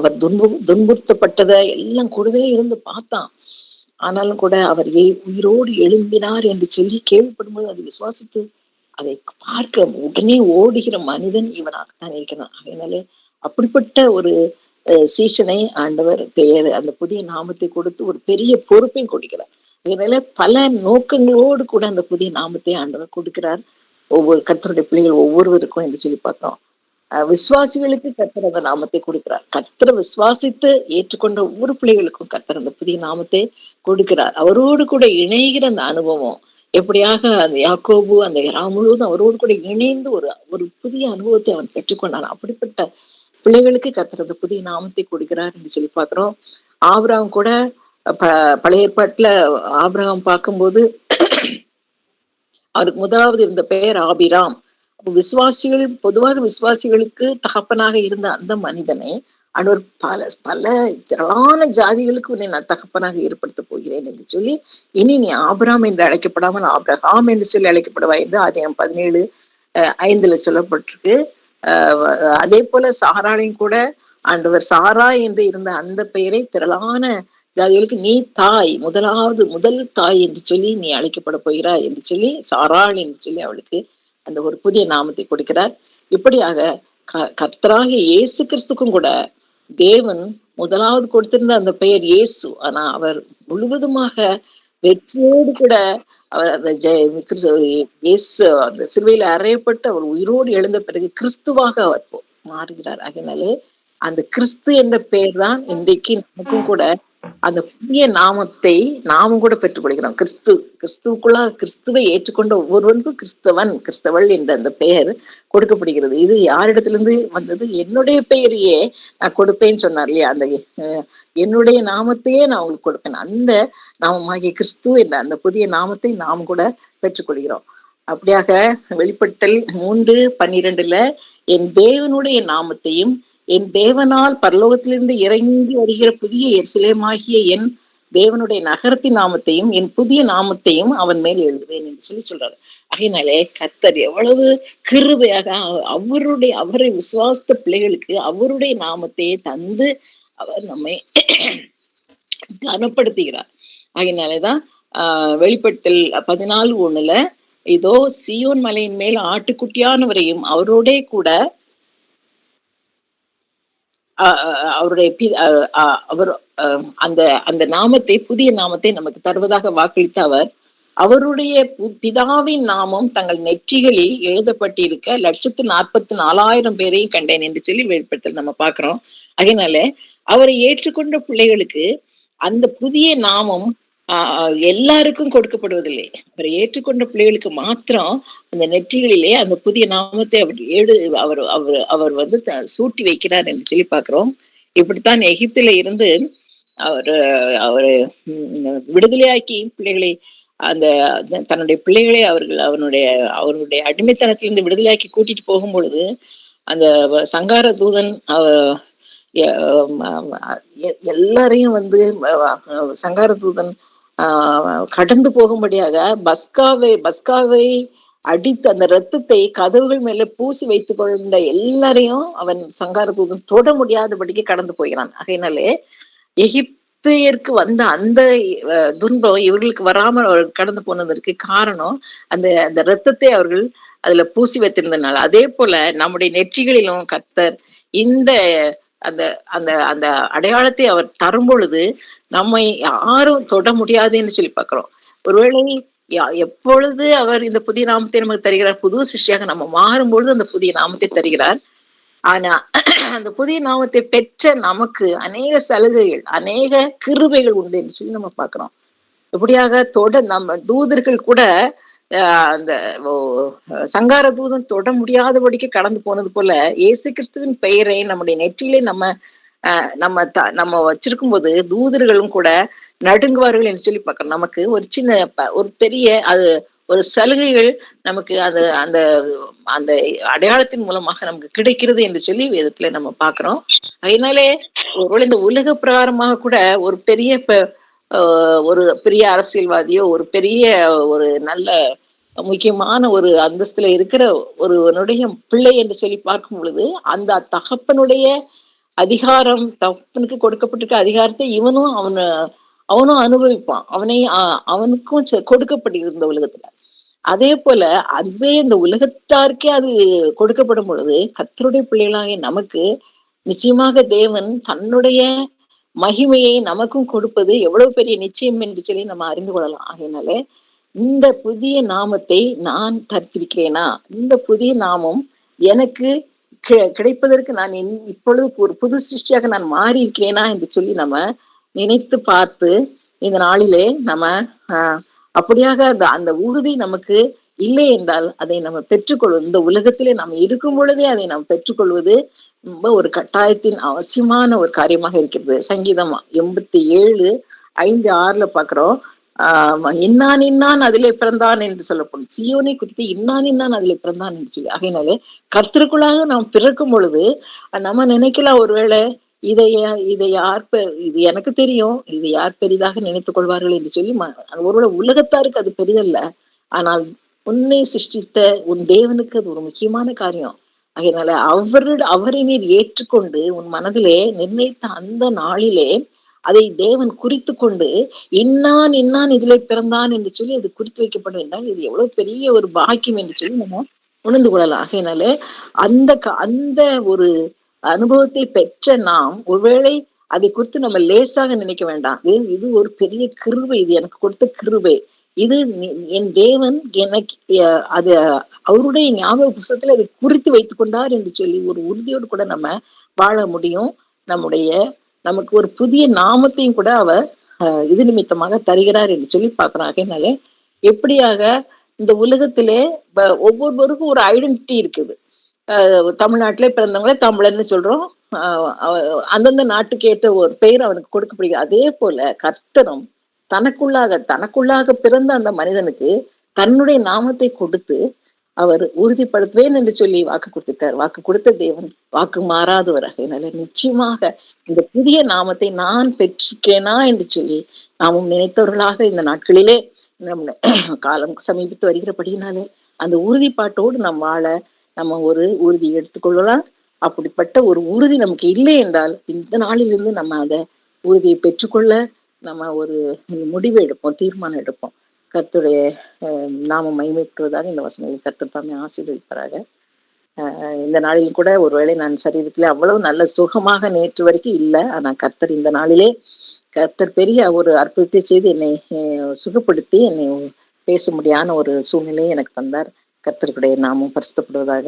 அவர் துன்புறுத்தப்பட்டத எல்லாம் கூடவே இருந்து பார்த்தான். ஆனாலும் கூட அவர் உயிரோடு எழும்பினார் என்று சொல்லி கேள்விப்படும்போது அது விசுவாசித்து அதை பார்க்க உடனே ஓடுகிற மனிதன் இவனாகத்தான் இருக்கிறான். அதனால அப்படிப்பட்ட ஒரு சீசனை ஆண்டவர் அந்த புதிய நாமத்தை கொடுத்து ஒரு பெரிய பொறுப்பையும் கொடுக்கிறார். அதனால பல நோக்கங்களோடு கூட அந்த புதிய நாமத்தை ஆண்டவர் கொடுக்கிறார் ஒவ்வொரு கர்த்தருடைய பிள்ளைகள் ஒவ்வொருவருக்கும் என்று சொல்லி பார்த்தோம். விசுவாசிகளுக்கு கர்த்தர் அந்த நாமத்தை கொடுக்கிறார். கர்த்தரை விசுவாசித்து ஏற்றுக்கொண்ட ஒவ்வொரு பிள்ளைகளுக்கும் கர்த்தர் அந்த புதிய நாமத்தை கொடுக்கிறார். அவரோடு கூட இணைகிற அந்த அனுபவம் எப்படியாக அந்த யாக்கோபு அந்த முழுவதும் அவரோடு கூட இணைந்து ஒரு புதிய அனுபவத்தை அவன் பெற்றுக்கொண்டான். அப்படிப்பட்ட பிள்ளைகளுக்கு கர்த்தர் அந்த புதிய நாமத்தை கொடுக்கிறார் என்று சொல்லி பார்க்கிறோம். ஆபிரகாம் கூட பழைய ஏற்பாட்டுல ஆபிரகாம் பார்க்கும்போது அவருக்கு முதலாவது இருந்த பெயர் ஆபிராம். விசுவாசிகள் பொதுவாக விசுவாசிகளுக்கு தகப்பனாக இருந்த அந்த மனிதனை ஆண்டவர் பல திரளான ஜாதிகளுக்கு உன்னை நான் தகப்பனாக ஏற்படுத்த போகிறேன் என்று சொல்லி இனி நீ ஆபிராம் என்று அழைக்கப்படாமல் ஆபிரகாம் என்று சொல்லி அழைக்கப்படுவா என்று ஆதியாகமம் 17:5 சொல்லப்பட்டிருக்கு. அதே போல சாராளையும் கூட ஆண்டவர் சாரா என்று இருந்த அந்த பெயரை திரளான ஜாதிகளுக்கு நீ முதல் தாய் என்று சொல்லி நீ அழைக்கப்பட போகிறாய் என்று சொல்லி சாராள் என்று சொல்லி அவளுக்கு அந்த ஒரு புதிய நாமத்தை கொடுக்கிறார். இப்படியாக கர்த்தராகிய இயேசு கிறிஸ்துக்கும் கூட தேவன் முதலாவது கொடுத்திருந்த அந்த பெயர் இயேசு. ஆனா அவர் முழுவதுமாக வெற்றியோடு கூட அவர் அந்த இயேசு அந்த சிலுவையில அறையப்பட்டு அவர் உயிரோடு எழுந்த பிறகு கிறிஸ்துவாக அவர் மாறுகிறார். அதனாலே அந்த கிறிஸ்து என்ற பெயர் தான் இன்றைக்கு நமக்கும் கூட அந்த புதிய நாமத்தை நாமும் கூட பெற்றுக்கொள்கிறோம். கிறிஸ்துவை ஏற்றுக்கொண்ட ஒவ்வொருவருக்கும் கிறிஸ்தவள் என்ற அந்த பெயர் கொடுக்கப்படுகிறது. இது யாரிடத்திலிருந்து வந்தது? என்னுடைய பெயரையே நான் கொடுப்பேன்னு சொன்னார் இல்லையா, அந்த என்னுடைய நாமத்தையே நான் உங்களுக்கு கொடுப்பேன். அந்த நாமமாகிய கிறிஸ்து என்ற அந்த புதிய நாமத்தை நாம் கூட பெற்றுக்கொள்கிறோம். அப்படியாக வெளிப்படுத்தல் 3:12 என் தேவனுடைய நாமத்தையும் என் தேவனால் பரலோகத்திலிருந்து இறங்கி வருகிற புதிய எருசலேமாகிய என் தேவனுடைய நகரத்தின் நாமத்தையும் என் புதிய நாமத்தையும் அவன் மேல் எழுதுவேன் என்று சொல்லி சொல்றாரு. அதனாலே கர்த்தர் எவ்வளவு கிருபையாக அவரை விசுவாசித்த பிள்ளைகளுக்கு அவருடைய நாமத்தையே தந்து அவர் நம்மை கனப்படுத்துகிறார். அதனாலேதான் வெளிப்படுத்தல் 14:1 இதோ சீயோன் மலையின் மேல் ஆட்டுக்குட்டியானவரையும் அவரோட கூட அவருடைய அவர் அந்த நாமத்தை புதிய நாமத்தை நமக்கு தருவதாக வாக்களித்த அவருடைய பிதாவின் நாமம் தங்கள் நெற்றிகளில் எழுதப்பட்டிருக்க 144,000 பேரையும் கண்டேன் என்று சொல்லி வெளிப்படுத்தல் நம்ம பார்க்கிறோம். அதனால அவரை ஏற்றுக்கொண்ட பிள்ளைகளுக்கு அந்த புதிய நாமம் எல்லாருக்கும் கொடுக்கப்படுவதில்லை. அவரை ஏற்றுக்கொண்ட பிள்ளைகளுக்கு மாத்திரம் அந்த நெற்றிகளிலே அந்த புதிய நாமத்தை அவர் அவர் அவர் வந்து சூட்டி வைக்கிறார் என்று சொல்லி பார்க்கிறோம். இப்படித்தான் எகிப்தில இருந்து அவர் அவரு விடுதலையாக்கி பிள்ளைகளை அந்த தன்னுடைய பிள்ளைகளை அவருடைய அடிமைத்தனத்திலிருந்து விடுதலையாக்கி கூட்டிட்டு போகும் பொழுது அந்த சங்கார தூதன் எல்லாரையும் வந்து சங்கார தூதன் கடந்து போகும்படியாக பஸ்காவை அடித்து அந்த ரத்தத்தை கதவுகள் மேல பூசி வைத்துக் கொண்ட எல்லாரையும் அவன் சங்கார தூதன் தொட முடியாதபடிக்கு கடந்து போகிறான். ஆகையினாலே எகிப்தியருக்கு வந்த அந்த துன்பம் இவர்களுக்கு வராமல் அவர்கள் கடந்து போனதற்கு காரணம் அந்த ரத்தத்தை அவர்கள் அதுல பூசி வைத்திருந்தனால. அதே போல நம்முடைய நெற்றிகளிலும் கர்த்தர் இந்த அந்த அந்த அந்த அடையாளத்தை அவர் தரும் பொழுது நம்மை யாரும் தொட முடியாதுன்னு சொல்லி பார்க்கிறோம். ஒருவேளை எப்பொழுது அவர் இந்த புதிய நாமத்தை நமக்கு தருகிறார், புது சிருஷ்டியாக நம்ம மாறும்பொழுது அந்த புதிய நாமத்தை தருகிறார். ஆனா அந்த புதிய நாமத்தை பெற்ற நமக்கு அநேக சலுகைகள், அநேக கிருபைகள் உண்டு என்று சொல்லி நம்ம பார்க்கிறோம். எப்படியாக நம்ம தூதர்கள் கூட அந்த சங்கார தூதன் தொட முடியாதபடிக்கு கடந்து போனது போல இயேசு கிறிஸ்துவின் பெயரை நம்முடைய நெற்றியிலே நம்ம வச்சிருக்கும் போது தூதர்களும் கூட நடுங்குவார்கள் என்று சொல்லி பார்க்கணும். நமக்கு ஒரு பெரிய ஒரு சலுகைகள் நமக்கு அந்த அந்த அந்த அடையாளத்தின் மூலமாக நமக்கு கிடைக்கிறது என்று சொல்லி வேதத்துல நம்ம பார்க்கிறோம். அதனாலே ஒருவேளை இந்த உலக பிரகாரமாக கூட ஒரு பெரிய அரசியல்வாதியோ ஒரு பெரிய ஒரு நல்ல முக்கியமான ஒரு அந்தஸ்துல இருக்கிற ஒருவனுடைய பிள்ளை என்று சொல்லி பார்க்கும் பொழுது அந்த தகப்பனுடைய அதிகாரம், தகப்பனுக்கு கொடுக்கப்பட்டிருக்க அதிகாரத்தை அவனும் அனுபவிப்பான். அவனுக்கும் கொடுக்கப்படுகிற உலகத்துல. அதே போல அதுவே இந்த உலகத்தாருக்கே அது கொடுக்கப்படும் பொழுது கர்த்தருடைய பிள்ளைகளாகிய நமக்கு நிச்சயமாக தேவன் தன்னுடைய மகிமையை நமக்கும் கொடுப்பது எவ்வளவு பெரிய நிச்சயம் என்று சொல்லி நம்ம அறிந்து கொள்ளலாம். ஆகையினால இந்த புதிய நாமத்தை நான் தரித்திருக்கிறேனா, இந்த புதிய நாமம் எனக்கு கிடைப்பதற்கு நான் இப்பொழுது ஒரு புது சிருஷ்டியாக நான் மாறி இருக்கிறேனா என்று சொல்லி நம்ம நினைத்து பார்த்து இந்த நாளிலே நம்ம அப்படியாக அந்த உறுதி நமக்கு இல்லை என்றால் அதை நம்ம பெற்றுக்கொள்வது, இந்த உலகத்திலே நாம் இருக்கும் பொழுதே அதை நாம் பெற்றுக்கொள்வது ரொம்ப ஒரு கட்டாயத்தின் அவசியமான ஒரு காரியமாக இருக்கிறது. சங்கீதம் 87:5-6 பாக்குறோம். இன்னான் அதிலே பிறந்தான் என்று சொல்லப்படும். சியோனை குறித்து இன்னான் அதிலே பிறந்தான் என்று சொல்லி. ஆகையினாலே கர்த்தருக்குள்ளாக நாம் பிறக்கும் பொழுது நம்ம நினைக்கலாம், ஒருவேளை இது எனக்கு தெரியும், இது யார் பெரிதாக நினைத்துக் கொள்வார்கள் என்று சொல்லி ஒருவேளை உலகத்தாருக்கு அது பெரிதல்ல. ஆனால் உன்னை சிருஷ்டித்த உன் தேவனுக்கு அது ஒரு முக்கியமான காரியம். அதனால அவரை நீர் ஏற்றுக்கொண்டு உன் மனதிலே நிர்ணயித்த அந்த நாளிலே அதை தேவன் குறித்து கொண்டு இன்னான் இதிலே பிறந்தான் என்று சொல்லி அது குறித்து வைக்கப்படும் என்றால் இது எவ்வளவு பெரிய ஒரு பாக்கியம் என்று சொல்லி நம்ம உணர்ந்து கொள்ளலாம். ஆகையினால அந்த ஒரு அனுபவத்தை பெற்ற நாம் ஒருவேளை அதை குறித்து நம்ம லேசாக நினைக்க வேண்டாம். இது ஒரு பெரிய கிருபை, இது எனக்கு கொடுத்த கிருபை, இது என் தேவன் எனக்கு அது அவருடைய ஞாபக புஸ்தகத்துல அதை குறித்து வைத்துக் கொண்டார் என்று சொல்லி ஒரு உறுதியோடு கூட நம்ம வாழ முடியும். நமக்கு ஒரு புதிய நாமத்தையும் கூட அவர் இது நிமித்தமாக தருகிறார் என்று சொல்லி பார்க்கிறாங்க. அதனால எப்படியாக இந்த உலகத்திலே ஒவ்வொருவருக்கும் ஒரு ஐடென்டிட்டி இருக்குது. தமிழ்நாட்டிலே பிறந்தவங்களே தமிழன்னு சொல்றோம். அந்தந்த நாட்டுக்கு ஏற்ற ஒரு பெயர் அவனுக்கு கொடுக்கப்படுகிறது. அதே போல கர்த்தரும் தனக்குள்ளாக பிறந்த அந்த மனிதனுக்கு தன்னுடைய நாமத்தை கொடுத்து அவர் உறுதிப்படுத்துவேன் என்று சொல்லி வாக்கு கொடுத்துட்டார். வாக்கு கொடுத்த தேவன் வாக்கு மாறாதவர். அதனால நிச்சயமாக இந்த புதிய நாமத்தை நான் பெற்றிருக்கேனா என்று சொல்லி நாமும் நினைத்தவர்களாக இந்த நாட்களிலே காலம் சமீபித்து வருகிறபடினாலே அந்த உறுதிப்பாட்டோடு நம் வாழ நம்ம ஒரு உறுதி எடுத்துக்கொள்ளலாம். அப்படிப்பட்ட ஒரு உறுதி நமக்கு இல்லை என்றால் இந்த நாளிலிருந்து நம்ம அந்த உறுதியை பெற்றுக்கொள்ள நம்ம ஒரு முடிவு எடுப்போம், தீர்மானம் எடுப்போம். கர்த்தருடைய நாம மகிமைப்படுவதாக இந்த வசனங்களை கர்த்தர் தாமே ஆசீர்வதிப்பாராக. இந்த நாளிலும் கூட ஒருவேளை நான் சரீரத்திலே அவ்வளவு நல்ல சுகமாக நேற்று வரைக்கும் இல்லை. ஆனா கர்த்தர் பெரிய ஒரு அற்புதத்தை செய்து என்னை சுகப்படுத்தி என்னை பேச முடியாத ஒரு சூழ்நிலையை எனக்கு தந்தார். கர்த்தருடைய நாமம் பரிசுத்தப்படுவதாக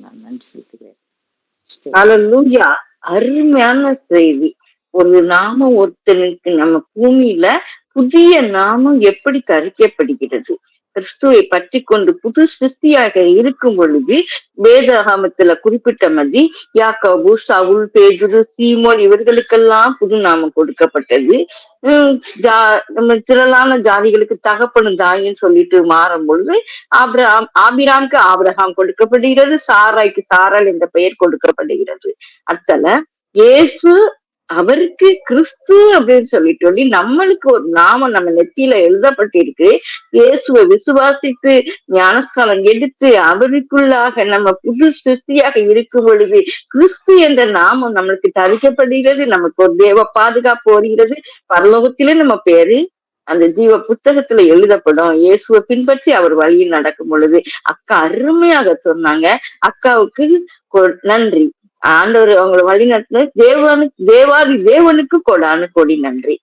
நான் நன்றி செலுத்துகிறேன். அல்லேலூயா. அருமையான செய்தி. ஒரு நாமம் ஒருத்தனுக்கு நம்ம பூமியில புதிய நாமம் எப்படி தரிக்கப்படுகிறது? கிறிஸ்துவை பற்றி கொண்டு புது சிருஷ்டியாக இருக்கும் பொழுது வேதாகமத்துல குறிப்பிட்ட மாதிரி யாக்கோபு, சவுல், பேதுரு, சீமோன் இவர்களுக்கெல்லாம் புது நாமம் கொடுக்கப்பட்டது. நம்ம திரளான ஜாதிகளுக்கு தகப்பனும் தாயின்னு சொல்லிட்டு மாறும் பொழுது ஆபிராமுக்கு ஆபிரகாம் கொடுக்கப்படுகிறது, சாராய்க்கு சாராள் என்ற பெயர் கொடுக்கப்படுகிறது. அத்தல இயேசு அவருக்கு கிறிஸ்து அப்படின்னு சொல்லிட்டு நம்மளுக்கு ஒரு நாமம் நம்ம நெத்தியில எழுதப்பட்டிருக்கு. இயேசுவை விசுவாசித்து ஞானஸ்தானம் எடுத்து அவருக்குள்ளாக நம்ம புது சிருஷ்டியாக இருக்கும் பொழுது கிறிஸ்து என்ற நாமம் நம்மளுக்கு தரிக்கப்படுகிறது. நமக்கு ஒரு தேவ பாதுகாப்பு வருகிறது. பரலோகத்திலே நம்ம பேரு அந்த ஜீவ புத்தகத்துல எழுதப்படும். இயேசுவை பின்பற்றி அவர் வழியில் நடக்கும் பொழுது அக்கா அருமையாக சொன்னாங்க. அக்காவுக்கு நன்றி. ஆண்டவர் அவங்களை வழி நடத்தின தேவாதி தேவனுக்கு கொடான கொடி நன்றி.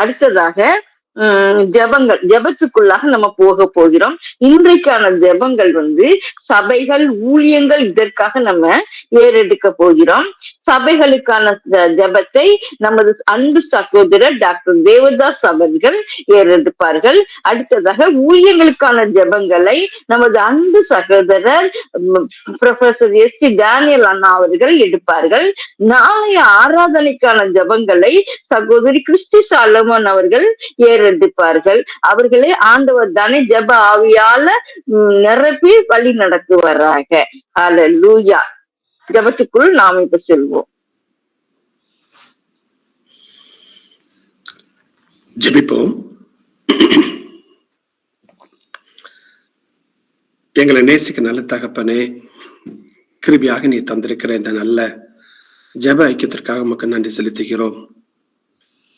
அடுத்ததாக ஜெபத்துக்குள்ளாக நம்ம போக போகிறோம். இன்றைக்கான ஜெபங்கள் சபைகள், ஊழியங்கள், இதற்காக நம்ம ஏறெடுக்க போகிறோம். சபைகளுக்கான ஜெபத்தை நமது அன்பு சகோதரர் டாக்டர் தேவதாஸ் அவர்கள் ஏறெடுப்பார்கள். அடுத்ததாக ஊழியங்களுக்கான ஜெபங்களை நமது அன்பு சகோதரர் ப்ரொஃபசர் எஸ் டி டேனியல் அண்ணா அவர்கள் எடுப்பார்கள். நாளைய ஆராதனைக்கான ஜெபங்களை சகோதரி கிறிஸ்டி சாலமன் அவர்கள் ஏறெடுப்பார்கள். அவர்களே ஆண்டவர் தானே ஜெப ஆவியால நிரப்பி வழி நடத்துவாராக. ஹல்லேலூயா. ஜெபத்துக்குள் நாம் இப்ப செல்வோம். ஜெபிப்போம். எங்களை நேசிக்க நல்ல தகப்பனே, கிருபியாக நீ தந்திருக்கிற இந்த நல்ல ஜெப ஐக்கியத்திற்காக மக்கள் நன்றி செலுத்துகிறோம்.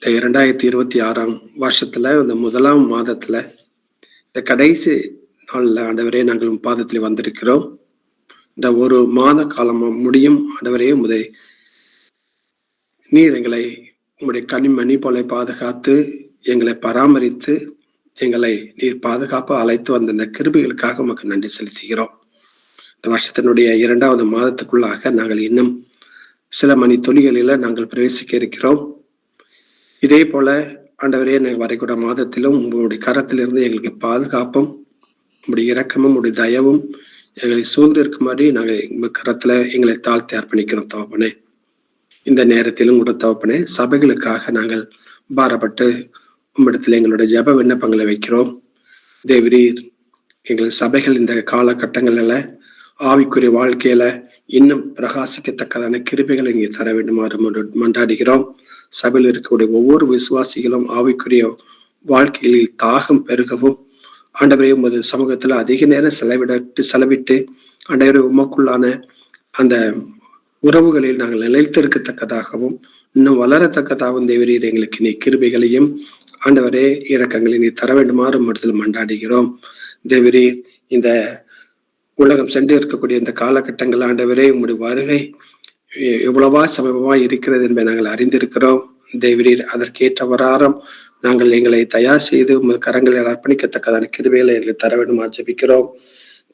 2026 வருஷத்துல இந்த முதலாம் மாதத்துல இந்த கடைசி நாள்ல ஆண்டவரே நாங்கள் பாதத்தில் வந்திருக்கிறோம். இந்த ஒரு மாத காலம் முடியும் ஆண்டவரே, நீர் எங்களை உங்களுடைய கனிமணி போல பாதுகாத்து எங்களை பராமரித்து எங்களை நீர் பாதுகாப்பு அழைத்து வந்த இந்த கிருபைகளுக்காக உமக்கு நன்றி செலுத்துகிறோம். இந்த வருஷத்தினுடைய 2வது மாதத்துக்குள்ளாக நாங்கள் இன்னும் சில மணி துளிகளில நாங்கள் பிரவேசிக்க இருக்கிறோம். இதே போல ஆண்டவரே, வரைக்கூட மாதத்திலும் உங்களுடைய கரத்திலிருந்து எங்களுக்கு பாதுகாப்பும் உங்களுடைய இரக்கமும் உங்களுடைய தயவும் எங்களை சூழ்ந்து இருக்குமாறு நாங்கள் உங்கள் கரத்துல எங்களை தாழ்த்தி அர்ப்பணிக்கிறோம் தகப்பனே. இந்த நேரத்திலும் கூட தகப்பனே, சபைகளுக்காக நாங்கள் பாரப்பட்டு உம்மிடத்துல எங்களுடைய ஜெப விண்ணப்பங்களை வைக்கிறோம். தேவரீர், எங்கள் சபைகள் இந்த காலகட்டங்களில் ஆவிக்குரிய வாழ்க்கையில இன்னும் பிரகாசிக்கத்தக்கதான கிருபைகளை நீங்க தர வேண்டுமாறு மன்றாடுகிறோம். சபையில் இருக்கக்கூடிய ஒவ்வொரு விசுவாசிகளும் ஆவிக்குரிய வாழ்க்கைகளில் தாகம் பெருகவும் ஆண்டவரே உமது சமூகத்துல அதிக நேரம் செலவிட்டு ஆண்டவரே உமக்குள்ளான அந்த உறவுகளில் நாங்கள் நிலைத்திருக்கத்தக்கதாகவும் இன்னும் வளரத்தக்கதாகவும் தேவரீர் எங்களுக்கு நீ கிருபைகளையும் ஆண்டவரே இரக்கங்களை நீ தர வேண்டுமாறு மனதில் மன்றாடுகிறோம். தேவரீர், இந்த உலகம் சென்று இருக்கக்கூடிய இந்த காலகட்டங்கள் ஆண்டவரே உங்களுடைய வருகை எவ்வளவா சமீபமா இருக்கிறது என்பதை நாங்கள் அறிந்திருக்கிறோம். தேவரீர், அதற்கேற்றவராரம் நாங்கள் எங்களை தயார் செய்து உமது கரங்களில் அர்ப்பணிக்கத்தக்கதான கிருபைகளை எங்களுக்கு தர வேண்டுமா ஜெபிக்கிறோம்.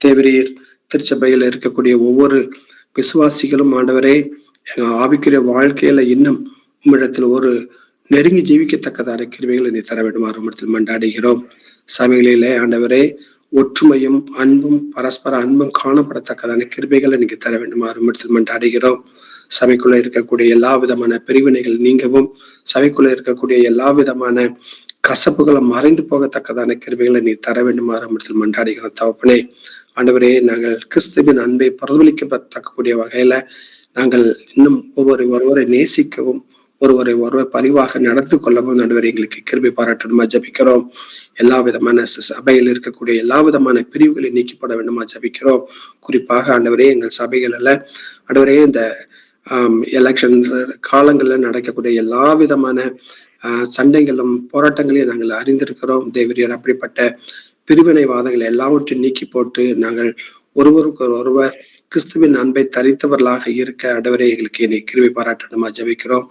தேவரீர், திருச்சபையில் இருக்கக்கூடிய ஒவ்வொரு விசுவாசிகளும் ஆண்டவரே ஆவிக்குரிய வாழ்க்கையில இன்னும் உம்மிடத்தில் ஒரு நெருங்கி ஜீவிக்கத்தக்கதான கிருபைகளை நீ தர வேண்டுமாறு உம்மிடத்தில் மன்றாடுகிறோம். சபைகளிலே ஆண்டவரே ஒற்றுமையும் அன்பும் பரஸ்பர அன்பும் காணப்படத்தக்கதான கிருபைகளை நீங்க தர வேண்டுமாறு உம்மிடத்தில் மன்றாடுகிறோம். சபைக்குள்ள இருக்கக்கூடிய எல்லா விதமான பிரிவினைகள் நீங்கவும் சபைக்குள்ள இருக்கக்கூடிய எல்லா விதமான கசப்புகளை மறைந்து போகத்தக்கதான கிருபைகளை நீ தர வேண்டுமாறு உம்மிடத்தில் மன்றாடுகிறோம் தகப்பனே. ஆண்டவரே, நாங்கள் கிறிஸ்துவின் அன்பை பிரதிபலிக்கத்தக்கக்கூடிய வகையில நாங்கள் இன்னும் ஒருவரை நேசிக்கவும் ஒருவரை பரிவாக நடந்து கொள்ளவும் ஆண்டவரே எங்களுக்கு கிருபை பாராட்டணுமா ஜபிக்கிறோம். எல்லா விதமான சபையில் இருக்கக்கூடிய எல்லா விதமான பிரிவுகளை நீக்கப்பட வேண்டுமா ஜபிக்கிறோம். குறிப்பாக ஆண்டவரே, எங்கள் சபைகளில் ஆண்டவரே இந்த எலெக்ஷன் காலங்களில் நடக்கக்கூடிய எல்லா விதமான சண்டைகளும் போராட்டங்களையும் நாங்கள் அறிந்திருக்கிறோம். தேவரீர், அப்படிப்பட்ட பிரிவினைவாதங்களை எல்லாவற்றையும் நீக்கி போட்டு நாங்கள் ஒருவருக்கு ஒருவர் கிறிஸ்துவின் அன்பை தரித்தவர்களாக இருக்க ஆண்டவரே எங்களுக்கு என்னை கிருபை பாராட்டணுமா ஜெபிக்கிறோம்.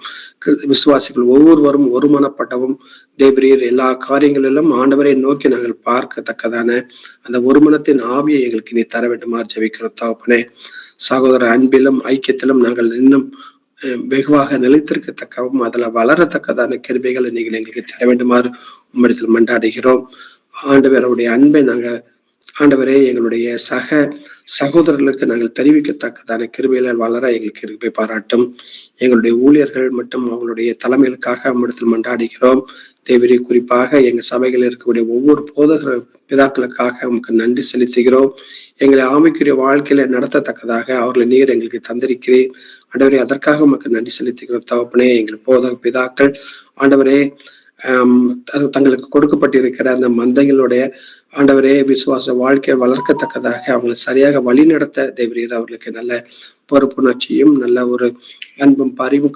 விசுவாசிகள் ஒவ்வொருவரும் ஒருமனப்பட்டவும் தேவரீர் எல்லா காரியங்களிலும் ஆண்டவரை நோக்கி நாங்கள் பார்க்கத்தக்கதான அந்த ஒருமனத்தின் ஆவியை எங்களுக்கு நீ தர வேண்டுமா ஜெபிக்கிறோம் தகப்பனே. சகோதர அன்பிலும் ஐக்கியத்திலும் நாங்கள் இன்னும் வெகுவாக நிலைத்திருக்கத்தக்கவும் அதுல வளரத்தக்கதான கிருபைகளை நீங்கள் எங்களுக்கு தர வேண்டுமாறு உம்மிடத்தில் மன்றாடுகிறோம். ஆண்டவருடைய அன்பை நாங்க ஆண்டவரே எங்களுடைய சகோதரர்களுக்கு நாங்கள் தெரிவிக்கத்தக்கதான கிருபையில் வளர எங்களுக்கு கிருபை பாராட்டும். எங்களுடைய ஊழியர்கள் மற்றும் அவங்களுடைய தலைமைகளுக்காக நம்மிடத்தில் மன்றாடுகிறோம். தேவரே குறிப்பாக எங்க சபைகளில் இருக்கக்கூடிய ஒவ்வொரு போதகர் பிதாக்களுக்காக உங்களுக்கு நன்றி செலுத்துகிறோம். எங்களை ஆமைக்குரிய வாழ்க்கையில நடத்தத்தக்கதாக அவர்களை நீர் எங்களுக்கு தந்திருக்கிறேன் ஆண்டவரே, அதற்காக உங்களுக்கு நன்றி செலுத்துகிறோம் தகப்பனே. எங்கள் போதக பிதாக்கள் ஆண்டவரே தங்களுக்கு கொடுக்கப்பட்டிருக்கிற அந்த மந்தைகளுடைய ஆண்டவரே விசுவாச வாழ்க்கையை வளர்க்கத்தக்கதாக அவங்களை சரியாக வழி நடத்த தேவரீர் அவர்களுக்கு நல்ல பொறுப்புணர்ச்சியும் நல்ல ஒரு அன்பும் பரிவும்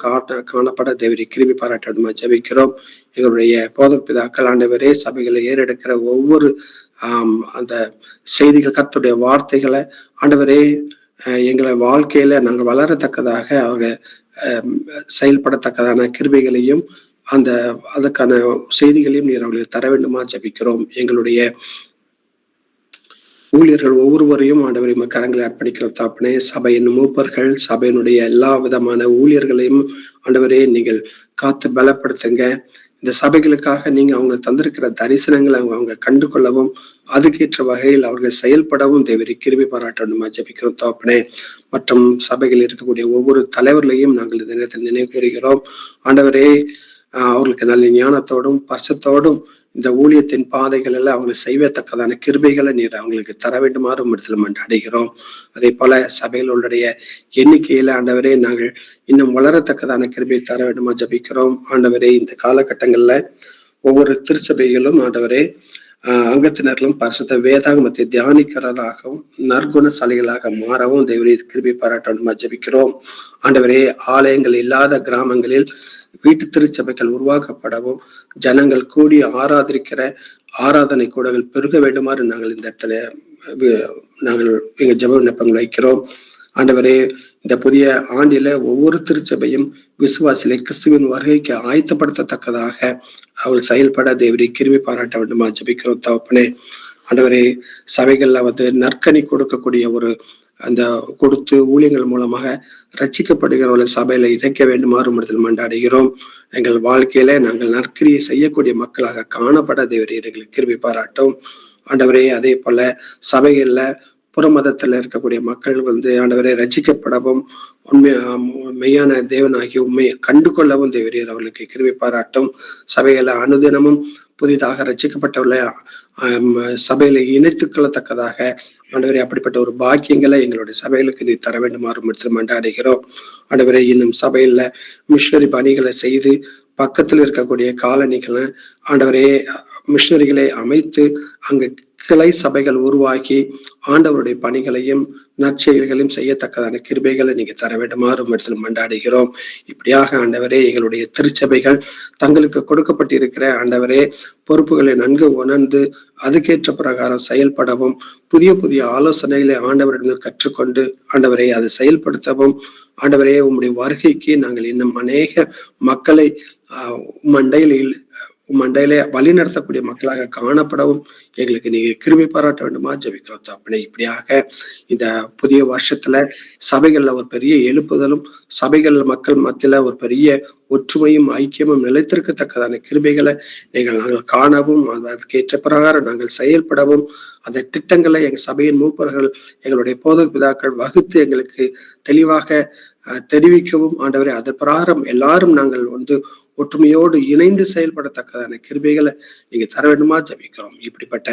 காணப்பட தேவரி கிருபை பாராட்டணுமா ஜெபிக்கிறோம். எங்களுடைய போதக பிதாக்கள் ஆண்டவரே சபைகளை ஏறெடுக்கிற ஒவ்வொரு அந்த செய்திகள் கர்த்தருடைய வார்த்தைகளை ஆண்டவரே எங்களை வாழ்க்கையில நாங்கள் வளரத்தக்கதாக அவங்க செயல்படத்தக்கதான கிருபைகளையும் அதற்கான செய்திகளையும் நீர் அவர்களுக்கு தர வேண்டுமா ஜெபிக்கிறோம். எங்களுடைய ஊழியர்கள் ஒவ்வொருவரையும் ஆண்டவரை கரங்களை அர்ப்பணிக்கிற தாப்பனே. சபையின் மூப்பர்கள் சபையினுடைய எல்லா விதமான ஊழியர்களையும் ஆண்டவரே நீங்கள் காத்து பலப்படுத்துங்க. இந்த சபைகளுக்காக நீங்க அவங்க தந்திருக்கிற தரிசனங்களை அவங்க கண்டு கொள்ளவும் அதுக்கேற்ற வகையில் அவர்கள் செயல்படவும் தேவரி கிருபை பாராட்டணுமா ஜெபிக்கிறோம் தாப்பனே. மற்றும் சபைகளில் இருக்கக்கூடிய ஒவ்வொரு தலைவர்களையும் நாங்கள் இந்த நேரத்தில் நினைவு கூறுகிறோம் ஆண்டவரே. அவர்களுக்கு நல்ல ஞானத்தோடும் பரிசுத்தோடும் இந்த ஊழியத்தின் பாதைகள் எல்லாம் அவங்களை செய்வத்தக்கதான கிருபைகளை நீர் அவங்களுக்கு தர வேண்டுமாறு இடத்துல மன்றாடுகிறோம். அதே போல சபைகளுடைய எண்ணிக்கையில ஆண்டவரே நாங்கள் இன்னும் வளரத்தக்கதான கிருபையை தர வேண்டுமா ஜபிக்கிறோம். ஆண்டவரே இந்த காலகட்டங்கள்ல ஒவ்வொரு திருச்சபைகளும் ஆண்டவரே அங்கத்தினர்களும் பரிசுத்த வேதாகமத்தை தியானிக்கிறதாகவும் நற்குணசாலிகளாக மாறவும் தேவரே கிருபை பாராட்டணுமா ஜபிக்கிறோம். ஆண்டவரே ஆலயங்கள் இல்லாத கிராமங்களில் வீட்டு திருச்சபைகள் உருவாக்கப்படவும் ஜனங்கள் கூடி ஆராதிக்கிற ஆராதனை கூடங்கள் பெருக வேண்டுமாறு நாங்கள் இந்த இடத்துல நாங்கள் எங்க ஜெப விண்ணப்பங்கள் வைக்கிறோம். ஆண்டவரே இந்த புதிய ஆண்டில ஒவ்வொரு திருச்சபையும் விசுவாசிகளை கிறிஸ்துவின் வருகைக்கு ஆயத்தப்படுத்தத்தக்கதாக அவள் செயல்பட தேவரை கிருபை பாராட்ட வேண்டுமா ஜெபிக்கிறோம் தகப்பனே. ஆண்டவரே சபைகள்ல நற்கனி கொடுக்கக்கூடிய ஒரு அந்த கொடுத்து ஊழியங்கள் மூலமாக ரட்சிக்கப்படுகிறவர்களை சபையில இணைக்க வேண்டுமாறு இடத்தில் மன்றாடுகிறோம். எங்கள் வாழ்க்கையில நாங்கள் நற்கிரியை செய்யக்கூடிய மக்களாக காணப்பட தேவரே எங்களுக்கு கிருபை பாராட்டும். ஆண்டவரே அதே போல சபைகள்ல புறமதத்துல இருக்கக்கூடிய மக்கள் ஆண்டவரை ரட்சிக்கப்படவும் மெய்யான தேவனாகி உண்மையை கண்டு கொள்ளவும் தேவரீர் அவர்களுக்கு கிருபை பாராட்டும். சபைகளை அனுதினமும் புதிதாக ரட்சிக்கப்பட்டவர்களை சபையில இணைத்துக் கொள்ளத்தக்கதாக ஆண்டவரே அப்படிப்பட்ட ஒரு பாக்கியங்களை எங்களுடைய சபைகளுக்கு நீ தர வேண்டுமாறு மட்டும் மன்றாடுகிறோம். ஆண்டவரே இன்னும் சபையில மிஷனரி பணிகளை செய்து பக்கத்தில் இருக்கக்கூடிய காலனிகளை ஆண்டவரே மிஷனரிகளை அமைத்து அங்கு கிளை சபைகள் உருவாக்கி ஆண்டவருடைய பணிகளையும் நற்செயல்களையும் செய்யத்தக்கதான கிருபைகளை நீங்க தர வேண்டுமாறு இடத்துல மன்றாடுகிறோம். இப்படியாக ஆண்டவரே எங்களுடைய திருச்சபைகள் தங்களுக்கு கொடுக்கப்பட்டிருக்கிற ஆண்டவரே பொறுப்புகளை நன்கு உணர்ந்து அதுக்கேற்ற பிரகாரம் செயல்படவும் புதிய புதிய ஆலோசனைகளை ஆண்டவரிடம் கற்றுக்கொண்டு ஆண்டவரை அதை செயல்படுத்தவும் ஆண்டவரே உம்முடைய வருகைக்கு நாங்கள் இன்னும் அநேக மக்களை மண்டையிலே வழி நடத்தக்கூடிய மக்களாக காணப்படவும் எங்களுக்கு நீங்க கிருபை பாராட்ட வேண்டுமா ஜெபிக்கிறோம் தகப்பனே. இப்படியாக இந்த புதிய வருஷத்துல சபைகள்ல ஒரு பெரிய எழுப்புதலும் சபைகள் மக்கள் மத்தியில ஒரு பெரிய ஒற்றுமையும் ஐக்கியமும் நிலைத்திருக்கத்தக்கதான கிருபைகளை நாங்கள் காணவும் அதற்கேற்ற பிரகாரம் நாங்கள் செயல்படவும் அந்த திட்டங்களை எங்க சபையின் மூப்பர்கள் எங்களுடைய போதக பிதாக்கள் வகுத்து எங்களுக்கு தெளிவாக தெரிவிக்கவும் ஆண்டவரே அது பிரகாரம் எல்லாரும் நாங்கள் ஒற்றுமையோடு இணைந்து செயல்படத்தக்கதான கிருபைகளை நீங்க தர வேண்டுமா ஜெபிக்கிறோம். இப்படிப்பட்ட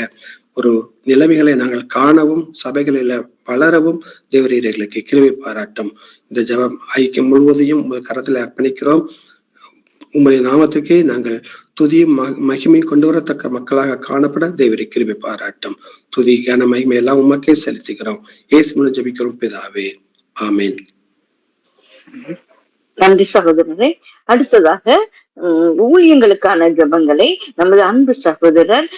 ஒரு நிலைமைகளை நாங்கள் காணவும் சபைகளில வளரவும் தேவரீர் எங்களுக்கு கிருபை பாராட்டும். இந்த ஜெபம் ஐக்கியம் முழுவதையும் உங்கள் கரத்துல அர்ப்பணிக்கிறோம். உங்களுடைய நாமத்துக்கே நாங்கள் துதியும் மகிமை கொண்டு வரத்தக்க மக்களாக காணப்பட தேவரை கிருபை பாராட்டும். துதி கன மகிமை எல்லாம் உமக்கே செலுத்துகிறோம். இயேசு மூலம் ஜெபிக்கிறோம் பிதாவே, ஆமேன். நன்றி சகோதரரே. அடுத்ததாக ஊழியங்களுக்கான ஜெபங்களை நமது அன்பு சகோதரர்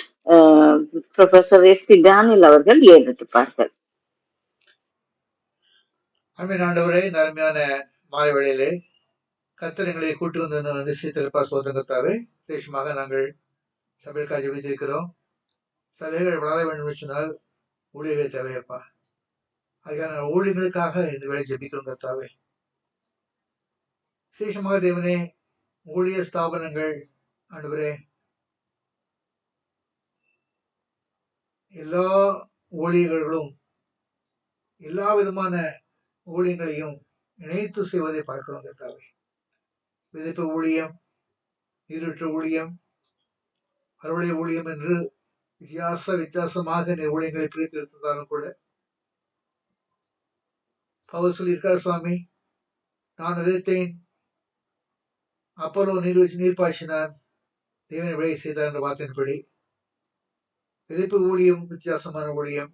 ப்ரொஃபசர் எஸ்.பி. டேனியல் அவர்கள் ஏறெடுப்பார்கள். அன்பின் ஆண்டவரே, இந்த அருமையான மாலை வேளையிலே கர்த்தர் எங்களை கூட்டு வந்து சீத்திருப்பா சோதங்கத்தாவே விசேஷமாக நாங்கள் சபைக்காக ஜெபித்திருக்கிறோம். சபைகள் வளர வேண்டும் சொன்னால் ஊழியர்கள் தேவையப்பா. அதுக்கான ஊழியர்களுக்காக இந்த வேலை ஜெபிக்கிறோம் கர்த்தாவே. விசேஷமாக தேவனே, ஊழிய ஸ்தாபனங்கள் ஆண்டவரே, எல்லா ஊழியர்களும் எல்லா விதமான ஊழியங்களையும் இணைத்து செய்வதை பார்க்கிறோம் கர்த்தாவே. விதைப்பு ஊழியம், நீரூற்று ஊழியம், அறுவடை ஊழியம் என்று வித்தியாசமாக ஊழியங்களை பிரித்தெடுத்திருந்தாலும் கூட பவுல் சொல்லியிருக்கார், சுவாமி, நான் விதைத்தேன், அப்போலோ நீர் பாய்ச்சினார், தேவன் விளைய செய்தார் என்ற வார்த்தையின்படி விதைப்பு ஊழியம் வித்தியாசமான ஊழியம்.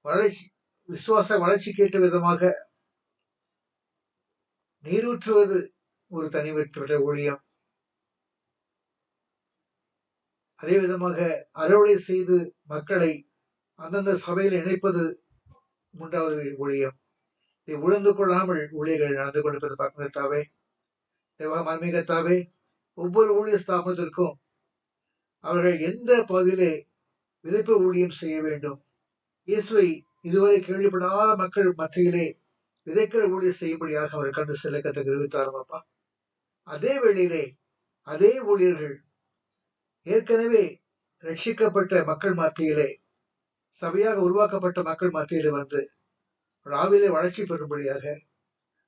வளர்ச்சி விசுவாச வளர்ச்சி கேட்ட விதமாக நீரூற்றுவது ஒரு தனிப்பட்ட ஊழியம். அதே விதமாக அறுவடை செய்து மக்களை அந்தந்த சபையில் இணைப்பது மூன்றாவது ஊழியம். இதை உணர்ந்து கொள்ளாமல் ஊழியர்கள் நடந்து கொண்டிருப்பது பார்க்கத்தாவே. மர்மீகத்தாவே, ஒவ்வொரு ஊழிய ஸ்தாபனத்திற்கும் அவர்கள் எந்த பகுதியிலே விதைப்பு ஊழியம் செய்ய வேண்டும், இயேசுவை இதுவரை கேள்விப்படாத மக்கள் மத்தியிலே விதைக்கிற ஊழியர் செய்யும்படியாக அவர் கண்டு செல்ல கத்த கிருவித்தாரமாப்பா. அதே வேளையிலே அதே ஊழியர்கள் ஏற்கனவே ரட்சிக்கப்பட்ட மக்கள் மத்தியிலே, சபையாக உருவாக்கப்பட்ட மக்கள் மத்தியிலே வந்து ஆவிலே வளர்ச்சி பெறும்படியாக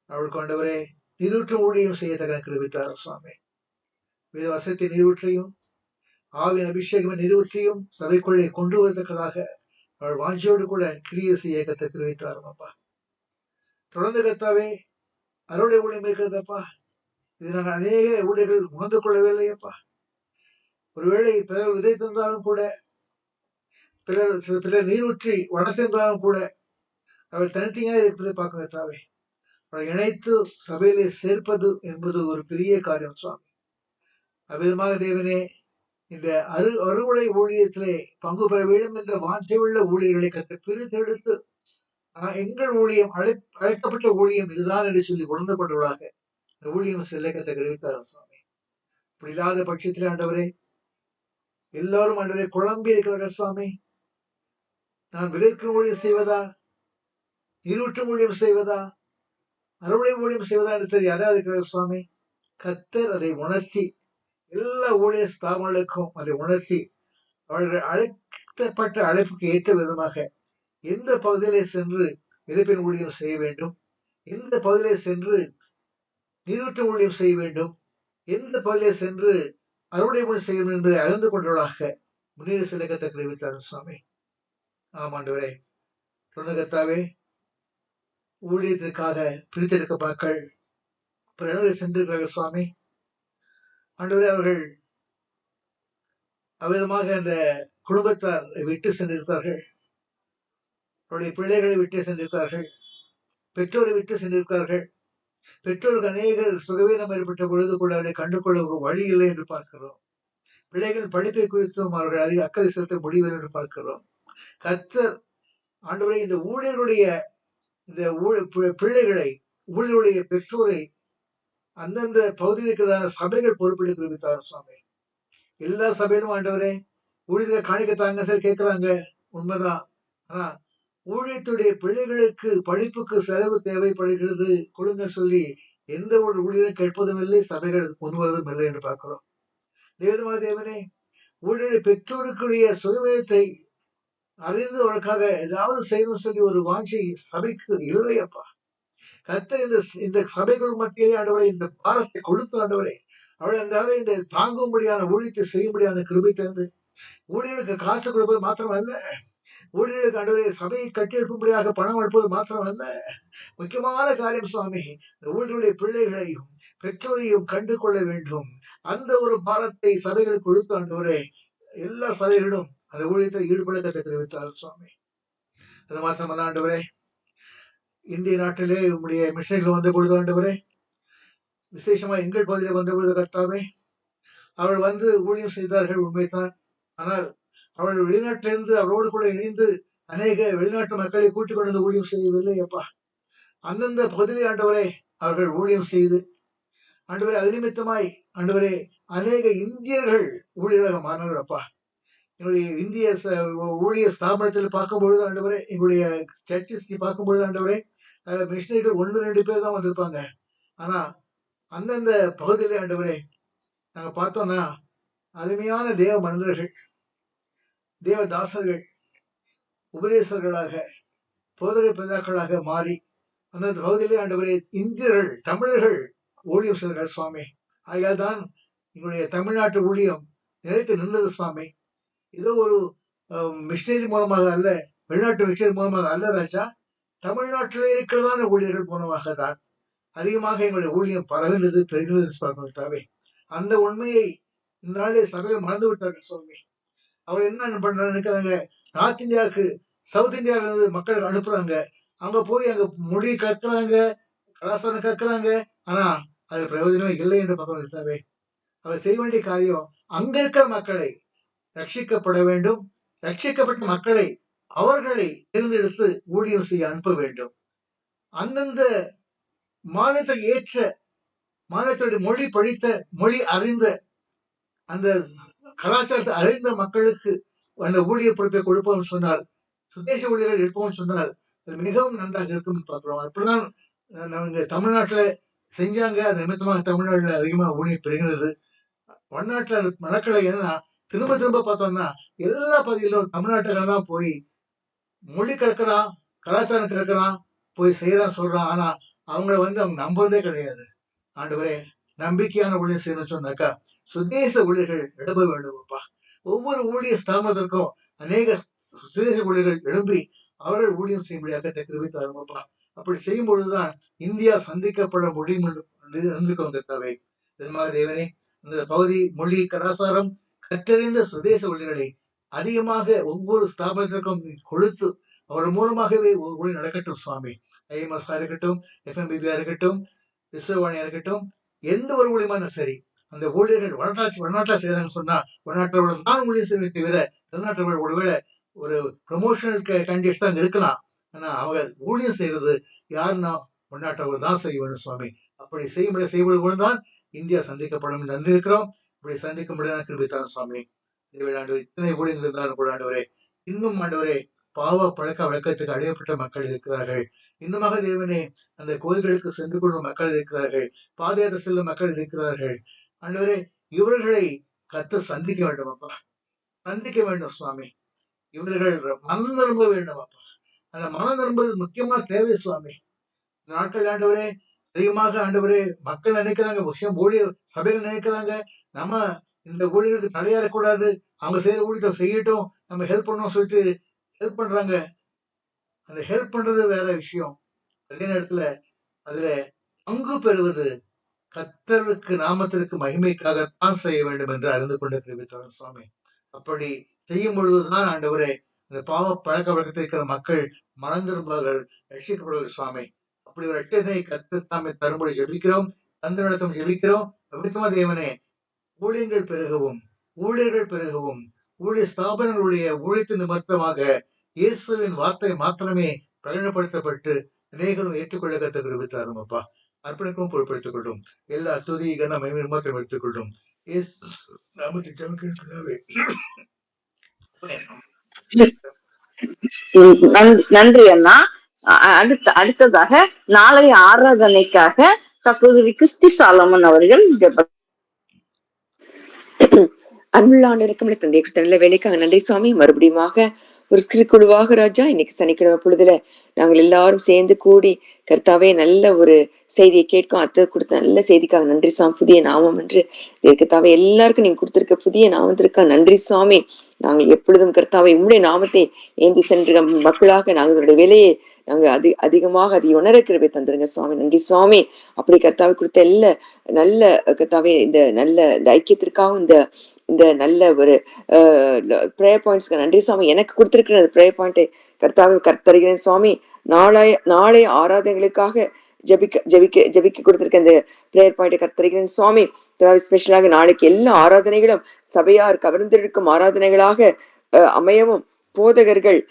அவள் கொண்டவரே நீரூற்று ஊழியம் செய்யத்தக்க கிருவித்தார சுவாமி. வேத வசத்தை நீரூற்றையும் ஆவின் அபிஷேகம் நீரூற்றையும் சபைக்குள்ளே கொண்டு வரத்தக்கதாக அவள் வாஞ்சியோடு கூட கிரியை செய்ய கத்த கிருவித்தாரமாப்பா. தொடர்ந்து கத்தாவே, அறுவடை ஊழியம் இருக்கிறதப்பா. இது நாங்கள் அநேக ஊழியர்கள் உணர்ந்து கொள்ளவில்லையப்பா. ஒருவேளை பிறர் விதை தந்தாலும் கூட, பிறர் நீரூற்றி வளர்த்திருந்தாலும் கூட அவள் தனித்தனியாக இருப்பதை பார்க்க கத்தாவே. அவள் இணைத்து சபையிலே சேர்ப்பது என்பது ஒரு பெரிய காரியம் சுவாமி. அவ்விதமாக தேவனே, இந்த அறுவடை ஊழியத்திலே பங்கு பெற வேண்டும் என்ற வாஞ்சையுள்ள ஊழியர்களை கற்று பிரித்தெடுத்து எங்கள் ஊழியம் அழைக்கப்பட்ட ஊழியம் இதுதான் என்று சொல்லி உணர்ந்து கொண்டவர்களாக இந்த ஊழியம் செல்ல கற்று அறிவித்தார் சுவாமி. இப்படி இல்லாத பட்சத்தில் ஆண்டவரே, எல்லாரும் ஆண்டவரை குழம்பி இருக்கிறார்கள் சுவாமி. நான் விதைக்கும் ஊழியம் செய்வதா, நீரூற்றும் ஊழியம் செய்வதா, அறுவடை ஊழியம் செய்வதா என்று தெரியாத இருக்கிறார் சுவாமி. கர்த்தர் அதை உணர்த்தி எல்லா ஊழிய ஸ்தாபனங்களுக்கும் அதை உணர்த்தி அவர்கள் அழைக்கப்பட்ட அழைப்புக்கு ஏற்ற விதமாக எந்த பகுதியிலே சென்று விதைப்பின் ஊழியம் செய்ய வேண்டும், எந்த பகுதியிலே சென்று நீரூற்று ஊழியம் செய்ய வேண்டும், எந்த பகுதியிலே சென்று அறுவடை ஊழியம் செய்ய வேண்டும் என்பதை அறிந்து கொண்டவர்களாக முன்னேறி செல்ல கத்த கிருவித்தார் சுவாமி. ஆமாண்டவரே, கத்தாவே, ஊழியத்திற்காக பிரித்தெடுக்க மக்கள் பிற இடங்களில் சென்றிருக்கிறார்கள் சுவாமி. ஆண்டவரே, அவர்கள் அவ்விதமாக அந்த குடும்பத்தார் விட்டு சென்றிருப்பார்கள், அவருடைய பிள்ளைகளை விட்டு சென்றிருக்கார்கள், பெற்றோரை விட்டு சென்றிருக்கார்கள். பெற்றோருக்கு அநேகர் சுகவீனம் ஏற்பட்ட பொழுது கூட அவரை கண்டுகொள்ள ஒரு வழி இல்லை என்று பார்க்கிறோம். பிள்ளைகள் படிப்பை குறித்தும் அவர்கள் அதிக அக்கறை செலுத்த முடியவில்லை என்று பார்க்கிறோம். கர்த்தர் ஆண்டவரே, இந்த ஊழியருடைய இந்த பிள்ளைகளை, ஊழியருடைய பெற்றோரை அந்தந்த பகுதியில் இருக்கிறதான சபைகள் பொறுப்பெடுக்க விரும்பித்தார் சுவாமி. எல்லா சபையிலும் ஆண்டவரே, ஊழியர்கள் காணிக்கத்தாங்க சார் கேட்கிறாங்க, உண்மைதான். ஆனா ஊழியத்துடைய பிள்ளைகளுக்கு படிப்புக்கு செலவு தேவைப்படுகிறது, கொடுங்க சொல்லி எந்த ஒரு ஊழியரும் கேட்பதும் இல்லை, சபைகள் முன்வதும் இல்லை என்று பார்க்கிறோம். தேவனே, ஊழியருடைய பெற்றோருக்குரிய சுயத்தை அறிந்து அவளுக்காக ஏதாவது செய்யணும் சொல்லி ஒரு வாஞ்சி சபைக்கு இல்லையப்பா. கர்த்தர் இந்த சபைகள் மத்தியிலே ஆண்டவரை இந்த பாரத்தை கொடுத்து ஆண்டவரை அவள் அந்த இந்த தாங்கும்படியான ஊழியத்தை செய்யும்படியான கிருபை தந்து ஊழியர்களுக்கு காசு கொடுப்பது மாத்திரமல்ல, ஊழியர்களுக்கு ஆண்டவரை சபையை கட்டியெழுப்பும்படியாக பணம் அனுப்புவது மாத்திரமல்ல, முக்கியமான காரியம் சுவாமி, இந்த ஊழியருடைய பிள்ளைகளையும் பெற்றோரையும் கண்டு கொள்ள வேண்டும். அந்த ஒரு பாரத்தை சபைகள் கொடுத்து ஆண்டவரே எல்லா சபைகளும் அந்த ஊழியத்தில் ஈடுபட தெரிவித்தார் சுவாமி. அது மாத்திரமல்ல ஆண்டவரே, இந்திய நாட்டிலே உங்களுடைய மிஷன்கள் வந்த பொழுது ஆண்டவரே, விசேஷமா எங்கள் பகுதியில் வந்த பொழுது கர்த்தாவே, அவர்கள் வந்து ஊழியம் செய்தார்கள் உண்மைதான். ஆனால் அவர்கள் வெளிநாட்டிலிருந்து அவரோடு கூட இணைந்து அநேக வெளிநாட்டு மக்களை கூட்டிக் கொண்டு வந்து ஊழியம் செய்யவில்லை அப்பா. அந்தந்த பகுதியிலே ஆண்டவரே அவர்கள் ஊழியம் செய்து ஆண்டவரே அது நிமித்தமாய் ஆண்டவரே அநேக இந்தியர்கள் ஊழியராக மாறினார்கள் அப்பா. எங்களுடைய இந்திய ஊழிய ஸ்தாபனத்தில் பார்க்கும்பொழுது ஆண்டவரே, எங்களுடைய சர்ச்சஸ் பார்க்கும்பொழுது ஆண்டவரே, மிஷினரிகள் 1-2 பேர் தான் வந்திருப்பாங்க. ஆனா அந்தந்த பகுதியிலே ஆண்டவரே நாங்க பார்த்தோம்னா அருமையான தேவ மனிதர்கள், தேவதாசர்கள், உபதேசர்களாக, போதக பிதாக்களாக மாறி அந்தந்த பகுதியிலே ஆண்டவரே இந்தியர்கள், தமிழர்கள் ஊழியம் செய்கிறார் சுவாமி. ஆகையால் தான் எங்களுடைய தமிழ்நாட்டு ஊழியம் நிலைத்து நின்றது சுவாமி. ஏதோ ஒரு மிஷினரி மூலமாக அல்ல, வெளிநாட்டு மிஷினரி மூலமாக அல்ல ராஜா, தமிழ்நாட்டிலே இருக்கிறதான ஊழியர்கள் மூலமாக தான் அதிகமாக எங்களுடைய ஊழியம் பரவினது, பெருகினது பார்க்கவே. அந்த உண்மையை இந்த நாளே சபையில் மறந்து விட்டார்கள் சுவாமி. அவர் என்ன பண்றாங்க நினைக்கிறாங்க, நார்த் இந்தியாவுக்கு சவுத் இந்தியாவில இருந்து மக்கள் அனுப்புறாங்க, அங்க போய் அங்க மொழி கற்கிறாங்க, கலாச்சாரம் கற்கிறாங்க, ஆனா அது பிரயோஜனமே இல்லை என்று பார்க்கவே. அவர் செய்ய வேண்டிய காரியம் அங்க இருக்கிற மக்களை ரட்சிக்கப்பட வேண்டும், ரட்சிக்கப்பட்ட மக்களை அவர்களை தேர்ந்தெடுத்து ஊழியம் செய்ய அனுப்ப வேண்டும். அந்தந்த மாநிலத்தை ஏற்ற, மாநிலத்துடைய மொழி படித்த, மொழி அறிந்த, அந்த கலாச்சாரத்தை அறிந்த மக்களுக்கு அந்த ஊழிய பொறுப்பை கொடுப்போம் சொன்னால், சுதேச ஊழியர்கள் எடுப்போம் சொன்னால் அது மிகவும் நன்றாக இருக்கும் பார்க்கிறோம். அப்படிதான் நாங்க தமிழ்நாட்டுல செஞ்சாங்க. அது நிமித்தமாக தமிழ்நாட்டுல அதிகமாக ஊழியம் பெறுகிறது. வடநாட்டுல அது நடக்கலை. ஏன்னா திரும்ப திரும்ப பார்த்தோம்னா எல்லா பகுதியிலும் தமிழ்நாட்டுக்காரன் தான் போய் மொழி கற்கிறான், கலாச்சாரம் கற்கிறான், போய் செய்யறான் சொல்றான். ஆனா அவங்கள அவங்க நம்புறதே கிடையாது. ஆண்டவரே, நம்பிக்கையான ஊழியம் செய்யணும்னு சொன்னாக்கா சுதேச ஊழியர்கள் எழுப்ப வேண்டும்ப்பா. ஒவ்வொரு ஊழிய ஸ்தாபனத்திற்கும் அநேக சுதேச ஊழியர்கள் எழும்பி அவர்கள் ஊழியம் செய்யும்படியாக கிருபை தாருங்கப்பா. அப்படி செய்யும் பொழுதுதான் இந்தியா சந்திக்கப்பட முடியும் என்று இருந்துக்கோங்க தேவை. தேவனே, இந்த பகுதி மொழி கலாச்சாரம் கற்றறிந்த சுதேச ஊழியர்களை அதிகமாக ஒவ்வொரு ஸ்தாபனத்திற்கும் கொடுத்து அவர் மூலமாகவே ஒரு ஊழி நடக்கட்டும் சுவாமி. ஐஎம்எஸ் இருக்கட்டும், எஃப்எம்பிபியா இருக்கட்டும், விஸ்வவாணியா இருக்கட்டும், எந்த ஒரு ஊழியமான சரி, அந்த ஊழியர்கள் வடநாட்டில் செய்யறாங்கன்னு சொன்னா வடநாட்டோட நான் ஊழியம் செய்வதை தவிர வெளிநாட்டோட ஒருவேளை ஒரு ப்ரொமோஷனல் கேண்டிடேட்ஸ் தான் இருக்கலாம். ஆனா அவங்க ஊழியம் செய்யறது யாருன்னா வடநாட்டவர் தான் செய்ய வேண்டும் சுவாமி. அப்படி செய்யப்படுவது தான் இந்தியா சந்திக்கப்படும் நன்றி இருக்கிறோம். இப்படி சந்திக்க முடியாத கிருபித்தான் சுவாமி. இத்தனை ஊழியர்கள் இருந்தாலும் கூட ஆண்டவரே, இன்னும் ஆண்டவரே பாவ பழக்க வழக்கத்துக்கு அடையப்பட்ட மக்கள் இருக்கிறார்கள். இன்னுமாக தேவனே, அந்த கோயில்களுக்கு சென்று கொள்ளும் மக்கள் இருக்கிறார்கள், பாத யாத்திரை செல்லும் மக்கள் இருக்கிறார்கள். ஆண்டவரே, இவர்களை கத்த சந்திக்க வேண்டும் அப்பா, சந்திக்க வேண்டும் சுவாமி. இவர்கள் மனம் திரும்ப வேண்டும் அப்பா. அந்த மனம் திரும்புவது முக்கியமா தேவை சுவாமி. நாட்கள் ஆண்டவரே அதிகமாக ஆண்டவரே மக்கள் நினைக்கிறாங்க, விஷயம் ஊழிய சபைகள் நினைக்கிறாங்க, நம்ம இந்த ஊழியர்களுக்கு தடையாறக்கூடாது, அவங்க செய்யற ஊழியத்தை செய்யட்டும், நம்ம ஹெல்ப் பண்ணணும் சொல்லிட்டு ஹெல்ப் பண்றாங்க. அந்த ஹெல்ப் பண்றது வேற விஷயம். அதே நேரத்துல அதுல பங்கு பெறுவது கர்த்தருக்கு நாமத்திற்கு மகிமைக்காகத்தான் செய்ய வேண்டும் என்று அறிந்து கொண்டு கிருபித்தார் சுவாமி. அப்படி செய்யும் பொழுதுதான் ஆண்டவரே இந்த பாவ பழக்க வழக்கத்தில் இருக்கிற மக்கள் மனம் திரும்புவார்கள், ரட்சிக்கப்படுவார்கள் சுவாமி. அப்படி ஒரு ரட்சனை கர்த்தர் தாமே தரும்படி ஜெபிக்கிறோம், தந்த நடத்தும் ஜெபிக்கிறோம். பவித்திரமா தேவனே, ஊழியர்கள் பெருகவும், ஊழியர்கள் பெருகவும், ஊழிய ஸ்தாபனங்களுடைய ஊழியத்தின் நிமித்தமாக இயேசுவின் வார்த்தை மாத்திரமே பிரகடனப்படுத்தப்பட்டு அநேகரும் ஏற்றுக்கொள்ள கத்த கிருபித்தாரும் அப்பா. அர்ப்பணிக்கவும் பொருட்படுத்திக் கொள்ளும். எல்லா துதி கன மகிமை மாத்திரம் எடுத்துக் கொள்ளும். நாமத்தை ஜெபிக்கிறதாவே. நன்றி அண்ணா. அடுத்ததாக நாளைய ஆராதனைக்காக சகோதரி கிறிஸ்டி சாலமன் அவர்கள் அன்புள்ள இருக்கும் தந்தை நல்ல வேலைக்காக நன்றி சுவாமி. மறுபடியுமாக ஒரு குழுவாக ராஜா இன்னைக்கு சனிக்கிழமை பொழுதுல நாங்கள் எல்லாரும் சேர்ந்து கூடி கர்த்தாவே நல்ல ஒரு செய்தியை கேட்கும். அத்தை கொடுத்த நல்ல செய்திக்காக நன்றி சுவாமி. புதிய நாமம் என்று கர்த்தாவே எல்லாருக்கும் நீங்க கொடுத்திருக்க புதிய நாமத்திற்காக நன்றி சுவாமி. நாங்கள் எப்பொழுதும் கர்த்தாவை உங்களுடைய நாமத்தை ஏந்தி சென்ற மக்களாக நாங்கள் இதனுடைய வேலையை நாங்க அதிகமாக அதை உணர கிருபை தந்துருங்க சுவாமி. நன்றி சுவாமி. அப்படி கர்த்தாவை கொடுத்த எல்லா நல்ல கர்த்தாவே இந்த நல்ல இந்த ஐக்கியத்திற்காகவும் இந்த நல்ல ஒரு ப்ரேயர் பாயிண்ட்ஸ்க்கு நன்றி சுவாமி. எனக்கு கொடுத்திருக்கிற அந்த ப்ரேயர் பாயிண்டை கர்த்தாவை கர்த்தருகிறேன் சுவாமி. நாளை ஆராதனைகளுக்காக ஜபிக்க கொடுத்திருக்க இந்த பிரேயர் பாயிண்டை கர்த்தருகிறேன் சுவாமி. ஸ்பெஷலாக நாளைக்கு எல்லா ஆராதனைகளும் சபையார் கவர்ந்திருக்கும் ஆராதனைகளாக அமையவும் போதகர்கள்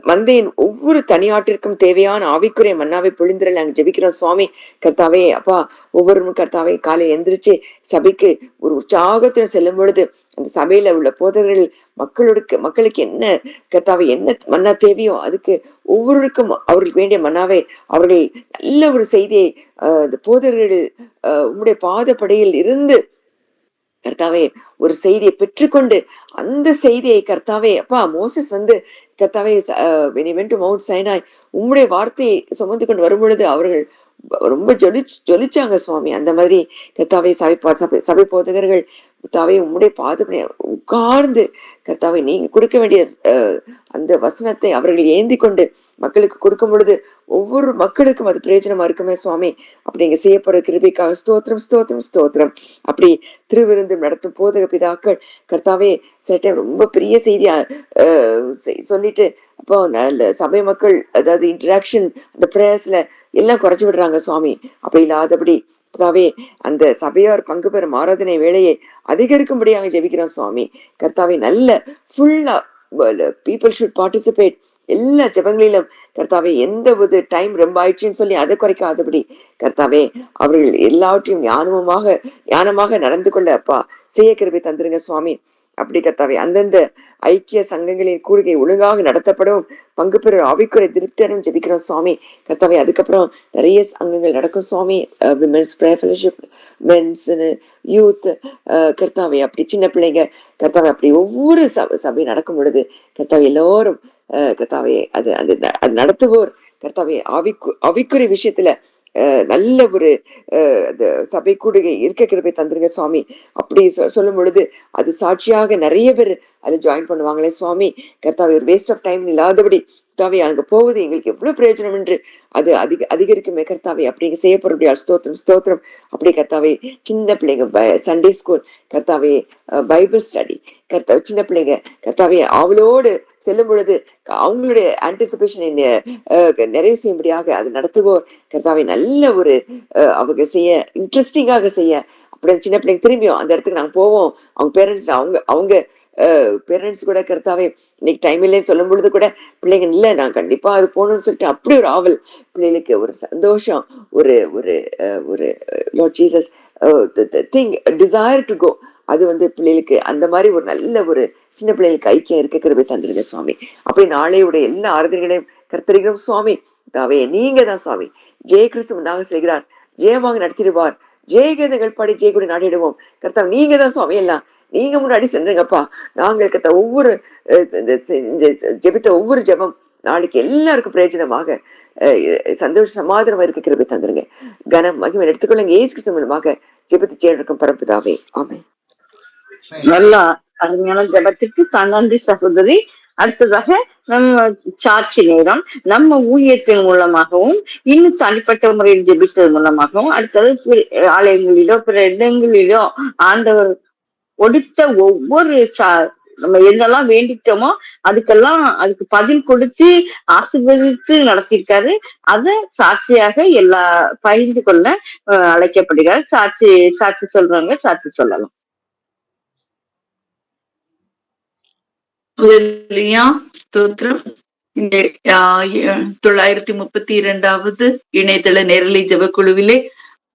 மந்தையின் ஒவ்வொரு தனியாட்டிற்கும் தேவையான ஆவிக்குரிய மன்னாவை பொழிந்திர நாங்க ஜெபிக்கிறோம் சுவாமி. கர்த்தாவே அப்பா, ஒவ்வொருவரும் கர்த்தாவே காலை எந்திரிச்சு சபைக்கு ஒரு உற்சாகத்துடன் செல்லும் பொழுது அந்த சபையில உள்ள போதகர்கள் மக்களுக்கு என்ன கர்த்தாவே என்ன மன்னா தேவையோ அதுக்கு ஒவ்வொருவருக்கும் அவர்களுக்கு வேண்டிய மன்னாவை அவர்கள் நல்ல ஒரு செய்தியை அந்த போதகர்கள் உம்முடைய பாதப்படையில் இருந்து கர்த்தாவே ஒரு செய்தியை பெற்றுக்கொண்டு அந்த செய்தியை கர்த்தாவே அப்பா மோசஸ் கர்த்தாவே மவுண்ட் சைனாய் உம்முடைய வார்த்தையை சுமந்து கொண்டு வரும் பொழுது அவர்கள் ரொம்ப ஜொலிச்சாங்க சுவாமி. அந்த மாதிரி கர்த்தாவே சபை போதகர்கள் கர்த்தாவே உம்முடைய பாதப்படி உட்கார்ந்து கர்த்தாவே நீங்க கொடுக்க வேண்டிய அந்த வசனத்தை அவர்கள் ஏந்தி கொண்டு மக்களுக்கு கொடுக்கும் பொழுது ஒவ்வொரு மக்களுக்கும் அது பிரயோஜனமா இருக்குமே சுவாமி. அப்படி நீங்க செய்ய போற கிருபைக்காக ஸ்தோத்திரம் ஸ்தோத்திரம் ஸ்தோத்திரம். அப்படி திருவிருந்து நடத்தும் போதக பிதாக்கள் கர்த்தாவே சில டைம் ரொம்ப பெரிய செய்தியா சொல்லிட்டு அப்போ சபை மக்கள் அதாவது இன்டராக்ஷன் அந்த பிரேயர்ஸ்ல எல்லாம் குறைச்சு விடுறாங்க சுவாமி. அப்படி இல்லாதபடி கர்த்தாவே அந்த சபையார் பங்கு பெறும் ஆராதனை வேலையை அதிகரிக்கும்படியாக ஜெபிக்கிறோம் சுவாமி. கர்த்தாவே நல்ல ஃபுல்லா பீப்புள் ஷுட் பார்ட்டிசிபேட் எல்லா ஜெபங்களிலும் கர்த்தாவே எந்த ஒரு டைம் ரொம்ப ஆயிடுச்சுன்னு சொல்லி அதை குறைக்காதபடி கர்த்தாவே அவர்கள் எல்லாவற்றையும் ஞானமாக நடந்து கொள்ள அப்பா செய்ய கிருபை தந்துருங்க சுவாமி. அப்படி கர்த்தாவே அந்தந்த ஐக்கிய சங்கங்களின் கூடுகை ஒழுங்காக நடத்தப்படும் பங்கு பெற ஆவிக்குறை திருப்தியும் ஜெபிக்கிறோம் சுவாமி. கர்த்தாவே அதுக்கப்புறம் நிறைய அங்கங்கள் நடக்கும் சுவாமி. Women's prayer fellowship, men's, youth கர்த்தாவே அப்படி சின்ன பிள்ளைங்க கர்த்தாவே அப்படி ஒவ்வொரு சபை நடக்கும் பொழுது கர்த்தாவே எல்லோரும் கர்த்தாவே அது நடத்துவோர் கர்த்தாவே ஆவிக்குறை விஷயத்துல நல்ல ஒரு சபை கூடுகை இருக்க கிருபை தந்துருங்க சுவாமி. அப்படி சொல்லும் பொழுது அது சாட்சியாக நிறைய பேர் அதுல ஜாயின் பண்ணுவாங்களே சுவாமி. கர்த்தாவே ஒரு வேஸ்ட் ஆஃப் டைம் இல்லாதபடி கர்த்தாவே அங்க போவது எங்களுக்கு எவ்வளவு பிரயோஜனம் என்று அது அதிகரிக்குமே கர்த்தாவே. அப்படிங்க செய்யப்படுற ஸ்தோத்திரம் ஸ்தோத்திரம். அப்படி கர்த்தாவே சின்ன பிள்ளைங்க சண்டே ஸ்கூல் கர்த்தாவே பைபிள் ஸ்டடி கர்த்தாவே சின்ன பிள்ளைங்க கர்த்தாவே அவளோடு செல்லும் பொழுது அவங்களுடைய ஆன்டிசிபேஷனை நிறைவு செய்யும்படியாக அது நடத்துவோர் கர்த்தாவே நல்ல ஒரு அவங்க செய்ய இன்ட்ரெஸ்டிங்காக செய்ய அப்படி சின்ன பிள்ளைங்க திரும்பியும் அந்த இடத்துக்கு நாங்க போவோம். அவங்க பேரண்ட்ஸ் அவங்க பேரண்ட்ஸ் கூட கர்த்தாவே இன்னைக்கு டைம் இல்லைன்னு சொல்லும் பொழுது கூட பிள்ளைங்க இல்லை நான் கண்டிப்பா அது போகணும்னு சொல்லிட்டு அப்படி ஒரு ஆவல் பிள்ளைகளுக்கு ஒரு சந்தோஷம் ஒரு ஒரு ஒரு Lord Jesus thing desire to go அது பிள்ளைகளுக்கு அந்த மாதிரி ஒரு நல்ல ஒரு சின்ன பிள்ளைகளுக்கு ஐக்கியம் இருக்க கிருபை தந்துருங்க சுவாமி. அப்படி நாளையுடைய எல்லா ஆராதனைகளையும் கர்த்தரிக்கிறோம் சுவாமி. தாவே நீங்க தான் சுவாமி. ஜெய கிறிஸ்து முன்னாக செய்கிறார், ஜெயமாக நடத்திடுவார், ஜெயகீதங்கள் பாடி ஜெயக்குடி நாடிடுவோம். கர்த்தா நீங்க தான் சுவாமி, எல்லாம் நீங்க முன்னாடி சென்றுங்கப்பா. நாங்கள் கர்த்தா ஒவ்வொரு ஜெபித்த ஒவ்வொரு ஜெபம் நாளைக்கு எல்லாருக்கும் பிரயோஜனமாக சந்தோஷ சமாதானமா இருக்க கிருபை தந்துருங்க. கனம் மகிமை எடுத்துக்கொள்ளுங்க இயேசு கிறிஸ்து மூலமாக ஜெபித்து சேர்க்கும் பரப்புதாவே ஆமென். நல்லா அருமையான ஜபத்திற்கு நன்றி சகோதரி. அடுத்ததாக நம்ம சாட்சி நேரம் நம்ம ஊழியத்தின் மூலமாகவும் இன்னும் தனிப்பட்ட முறையில் ஜெபித்தது மூலமாகவும் அடுத்தது ஆலயங்களிலோ பிற இடங்களிலோ ஆண்டவர் கொடுத்த ஒவ்வொரு நம்ம என்னெல்லாம் வேண்டிட்டோமோ அதுக்கு பதில் கொடுத்து ஆசீர்வதித்து நடத்திருக்காரு. அத சாட்சியாக எல்லா பகிர்ந்து கொள்ள அழைக்கப்படுகிறார். சாட்சி சொல்றவங்க சாட்சி சொல்லலாம். ஸ்தோத்திரம். இந்த 932வது இணையதள நேரலை ஜெபக்குழுவிலே